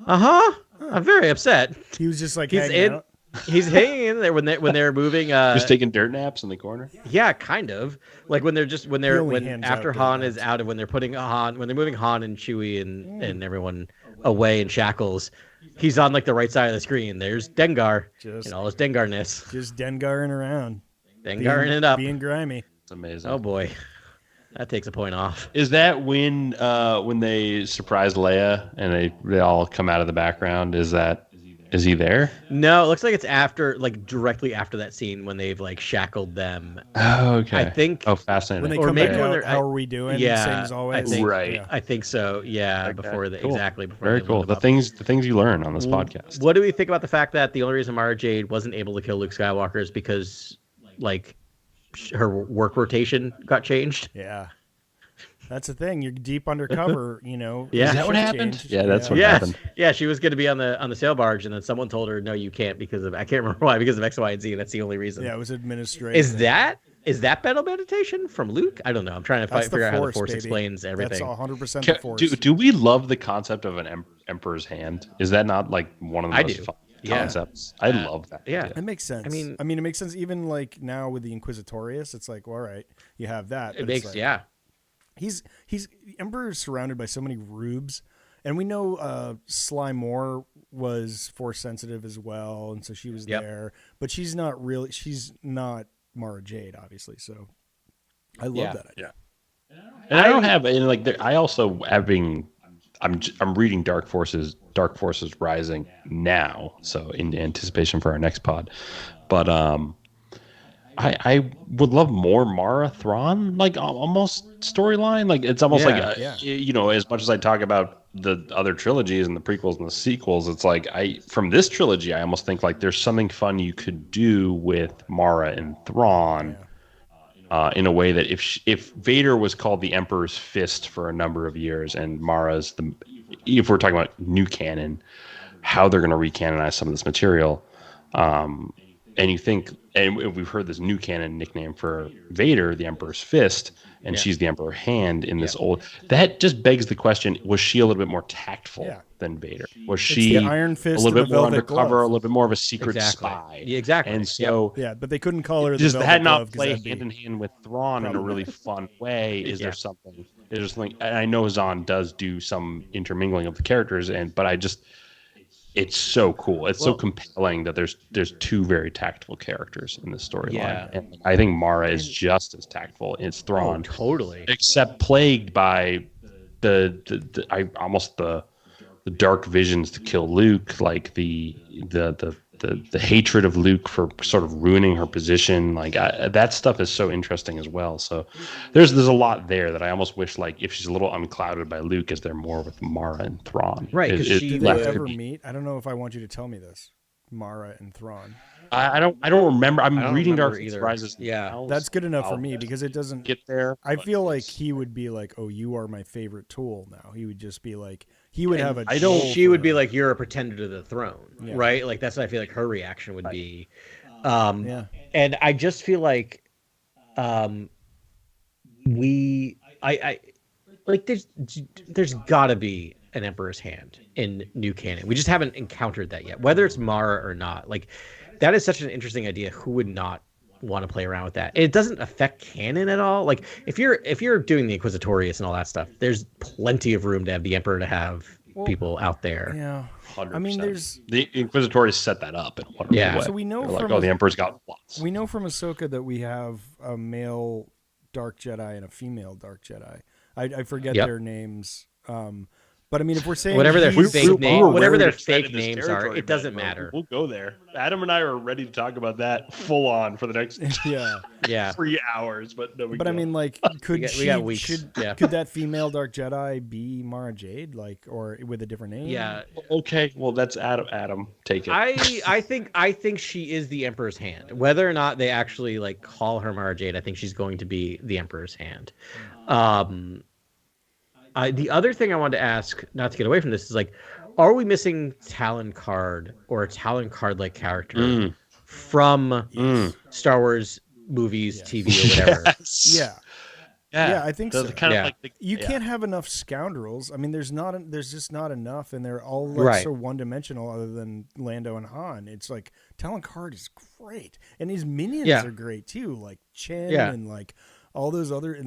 Uh-huh. I'm very upset. He was just like He's hanging out? He's hanging in there when they're moving. Just taking dirt naps in the corner. Yeah, kind of. Like when they're after Han is out of when they're moving Han and Chewie and everyone away in shackles. He's on like the right side of the screen. There's Dengar in all his Dengarness. Just Dengaring around. Dengaring it up. Being grimy. It's amazing. Oh boy. That takes a point off. Is that when they surprise Leia and they all come out of the background? Is he there? No, it looks like it's directly after that scene when they've like shackled them. Oh, okay. I think. Oh, fascinating. When they come back out, how are we doing? Yeah, same as always. I think so. Yeah, okay. Before Very cool. The things you learn on this podcast. What do we think about the fact that the only reason Mara Jade wasn't able to kill Luke Skywalker is because like her work rotation got changed? Yeah. That's the thing. You're deep undercover, Yeah. Is that what happened? Yeah, that's what happened. Yeah, she was going to be on the sail barge, and then someone told her, "No, you can't because of I can't remember why because of X, Y, and Z." And that's the only reason. Yeah, it was administrative. Is that battle meditation from Luke? I don't know. I'm trying to figure out how the Force explains everything. That's 100% the Force. Do we love the concept of an emperor's hand? Is that not like one of the most fun concepts? I love that. Yeah, it makes sense. I mean, it makes sense even like now with the Inquisitorius. It's like, well, all right, you have that. It makes He's Emperor is surrounded by so many rubes, and we know Sly Moore was Force sensitive as well, and so she was there. But she's not Mara Jade, obviously. So I love that idea. Yeah. And I don't have I also I'm reading Dark Forces Rising now, so in anticipation for our next pod, but I would love more Mara Thrawn, like almost storyline. Like it's almost as much as I talk about the other trilogies and the prequels and the sequels, it's like from this trilogy, I almost think like there's something fun you could do with Mara and Thrawn, in a way that if Vader was called the Emperor's Fist for a number of years and Mara's if we're talking about new canon, how they're going to recanonize some of this material. And you think, and we've heard this new canon nickname for Vader, the Emperor's Fist, and she's the Emperor Hand in this old. That just begs the question: was she a little bit more tactful than Vader? Was she the Iron Fist a little bit more undercover, glove. a little bit more of a secret spy? Yeah, exactly. And so, but they couldn't call her. Does the that not glove play hand in hand with Thrawn in a really fun way? Is there something? Is there something? And I know Zahn does do some intermingling of the characters, it's so cool. It's so compelling that there's two very tactful characers in this storyline. Yeah. And I think Mara is just as tactful. It's Thrawn. Oh, totally. Except plagued by the dark visions to kill Luke, like the the hatred of Luke for sort of ruining her position, like that stuff is so interesting as well. So there's a lot there that I almost wish, like, if she's a little unclouded by Luke, is there more with Mara and Thrawn? Right, because Did they ever meet? I don't know if I want you to tell me this. Mara and Thrawn. I don't remember. I'm reading Dark either. Rises. Yeah, now, that's good enough for I'll me because it doesn't get there. I feel like he would be like, "Oh, you are my favorite tool now." He would just be like, he would have a. I don't. She would be like, "You're a pretender to the throne," right? Like that's what I feel like her reaction would be. And I just feel like, I like there's got to be an Emperor's Hand in new canon. We just haven't encountered that yet, whether it's Mara or not. Like that is such an interesting idea. Who would not want to play around with that? It doesn't affect canon at all. Like if you're doing the Inquisitorius and all that stuff, there's plenty of room to have the Emperor to have people out there. Yeah, 100%. I mean, there's the Inquisitorius set that up in a wonderful way. So we know from the Emperor's got plots. We know from Ahsoka that we have a male Dark Jedi and a female Dark Jedi. I forget their names. But I mean, if we're saying whatever their fake names are, it doesn't man. matter. We'll go there. Adam and I are ready to talk about that full on for the next 3 hours. But no, but I mean, like, could that female Dark Jedi be Mara Jade, like, or with a different name? Yeah. Okay. Well, that's Adam. Adam, take it. I think she is the Emperor's Hand. Whether or not they actually like call her Mara Jade, I think she's going to be the Emperor's Hand. The other thing I wanted to ask, not to get away from this, is like, are we missing Talon Card or a Talon Card-like character from Star Wars movies, TV, or whatever? Yeah, I think so. Kind of like you can't have enough scoundrels. I mean, there's just not enough, and they're all like so one-dimensional. Other than Lando and Han, it's like Talon Card is great, and his minions are great too, like Chen and like all those other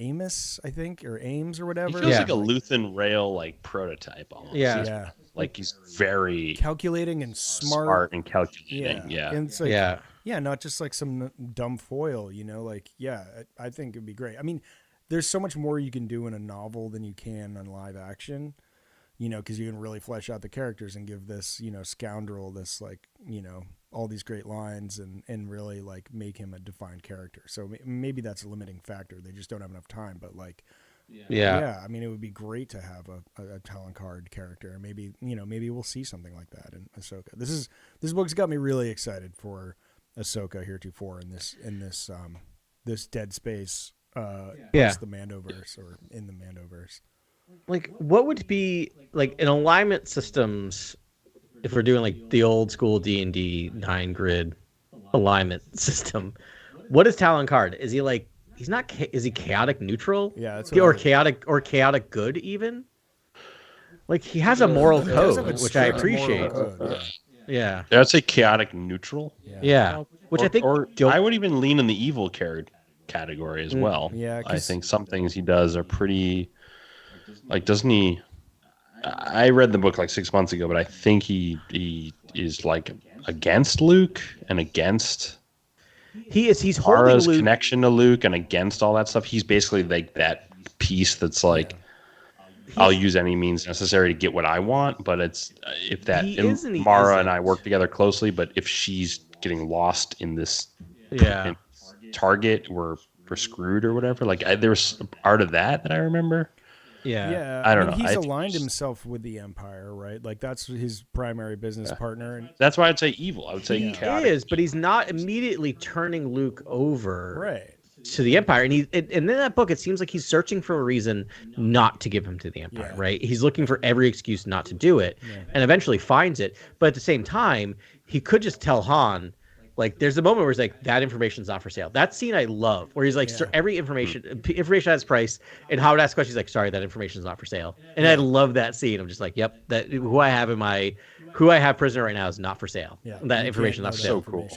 Amos, I think, or Ames or whatever. He feels like a Luthen Rail like prototype almost. Yeah. Like he's very calculating and smart and calculating. Yeah. And it's like, not just like some dumb foil, you know, like, I think it'd be great. I mean, there's so much more you can do in a novel than you can on live action, you know, because you can really flesh out the characters and give this, you know, scoundrel this, like, you know, all these great lines and really like make him a defined character. So maybe that's a limiting factor. They just don't have enough time, but like, I mean, it would be great to have a Talon Card character. Maybe, you know, maybe we'll see something like that in Ahsoka. This book's got me really excited for Ahsoka heretofore in this dead space, post the Mandoverse or in the Mandoverse. Like, what would be like in alignment systems? If we're doing like the old school D&D 9-grid alignment system, what is Talon Card? Is he like is he chaotic neutral? Yeah, that's chaotic good even? Like he has a moral code, which I appreciate. Yeah. I'd say chaotic neutral. Yeah. Which I think I would even lean in the evil category as well. Yeah, I think some things he does are pretty like, doesn't he? I read the book like 6 months ago, but I think he is like against Luke and against he's Mara's holding connection to Luke and against all that stuff. He's basically like that piece that's like, I'll use any means necessary to get what I want. But it's Mara and I work together closely. But if she's getting lost in this target, we're screwed or whatever. Like there was art of that I remember. Yeah. I don't know. He's aligned himself with the Empire, right? Like that's his primary business partner. And that's why I'd say evil. I would say chaotic. He is, but he's not immediately turning Luke over to the Empire. And and in that book, it seems like he's searching for a reason not to give him to the Empire, right? He's looking for every excuse not to do it, and eventually finds it. But at the same time, he could just tell Han. Like, there's a moment where he's like, that information's not for sale. That scene I love, where he's like, every information has price, and Howard asks questions like, sorry, that information's not for sale. And I love that scene. I'm just like, yep, that who I have prisoner right now is not for sale. Yeah. That information's not for sale. So cool.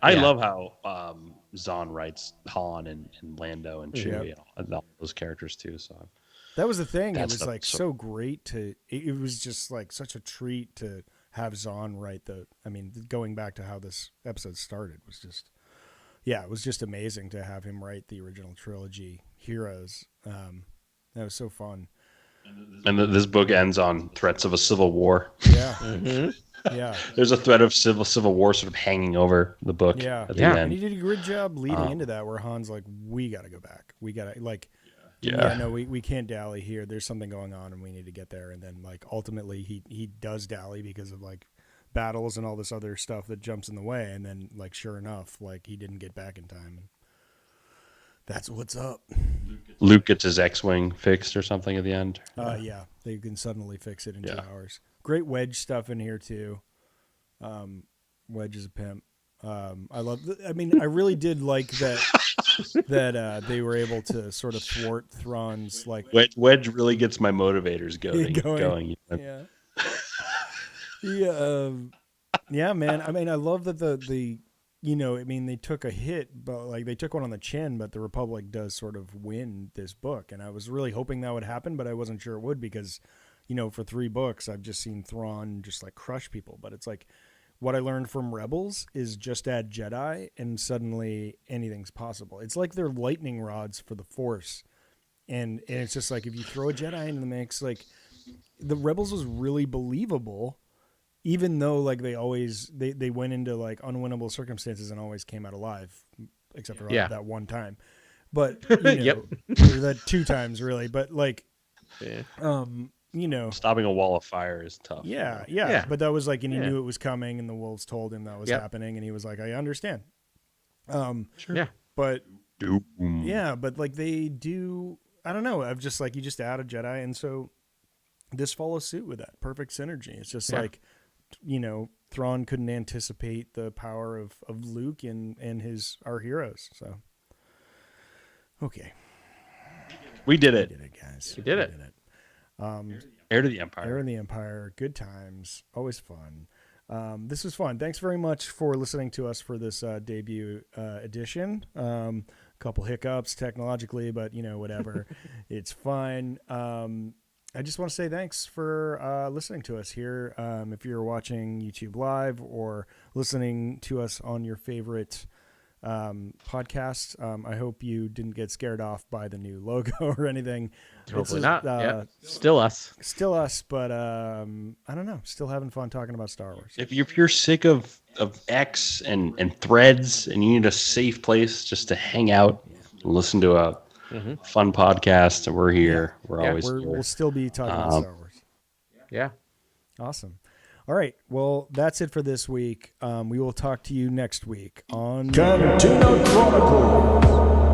I love how Zahn writes Han and Lando and Chewie and all those characters too. So that was the thing. It was like so great it was just like such a treat to have Zahn write going back to how this episode started was just, it was just amazing to have him write the original trilogy heroes. That was so fun. And this book ends on threats of a civil war. Yeah. Yeah. There's a threat of civil war sort of hanging over the book Yeah. at the And end. he did a good job leading into that, where Han's like, we got to go back. We got to, like, Yeah. no, we can't dally here. There's something going on and we need to get there. And then, like, ultimately he does dally because of, like, battles and all this other stuff that jumps in the way. And then, like, sure enough, like, he didn't get back in time. And that's what's up. Luke gets his X-Wing fixed or something at the end. Yeah. They can suddenly fix it in 2 Yeah. hours. Great Wedge stuff in here, too. Wedge is a pimp. I really did like that they were able to sort of thwart Thrawn's, like, Wedge really gets my motivators going. Yeah. Yeah, man. I mean, I love that the they took a hit, but like they took one on the chin, but the Republic does sort of win this book. And I was really hoping that would happen, but I wasn't sure it would because, for 3 books, I've just seen Thrawn just like crush people. But it's like what I learned from Rebels is just add Jedi and suddenly anything's possible. It's like they're lightning rods for the Force. And it's just like if you throw a Jedi into the mix, like the Rebels was really believable. Even though like they went into like unwinnable circumstances and always came out alive, except for that one time. But or that 2 times really. But like, stopping a wall of fire is tough. Yeah. But that was like, and he knew it was coming, and the wolves told him that was happening, and he was like, I understand. Sure. Yeah. But Doom. yeah, but like they do. I don't know. I've just like you just add a Jedi, and so this follows suit with that perfect synergy. It's just like. Thrawn couldn't anticipate the power of Luke and our heroes. So, okay. We did it. We did it, guys. We did it. Heir to the Empire. Heir to the Empire. Good times. Always fun. This was fun. Thanks very much for listening to us for this debut edition. Couple hiccups technologically, but whatever. It's fine. I just want to say thanks for listening to us here. If you're watching YouTube Live or listening to us on your favorite podcast, I hope you didn't get scared off by the new logo or anything. Hopefully not. Still us. Still us, but I don't know. Still having fun talking about Star Wars. If you're sick of X and threads and you need a safe place just to hang out and listen to a fun podcast, and we're here. We're always here. We'll still be talking about Star Wars. Yeah. Awesome. All right. Well, that's it for this week. We will talk to you next week on Cantina Chronicles.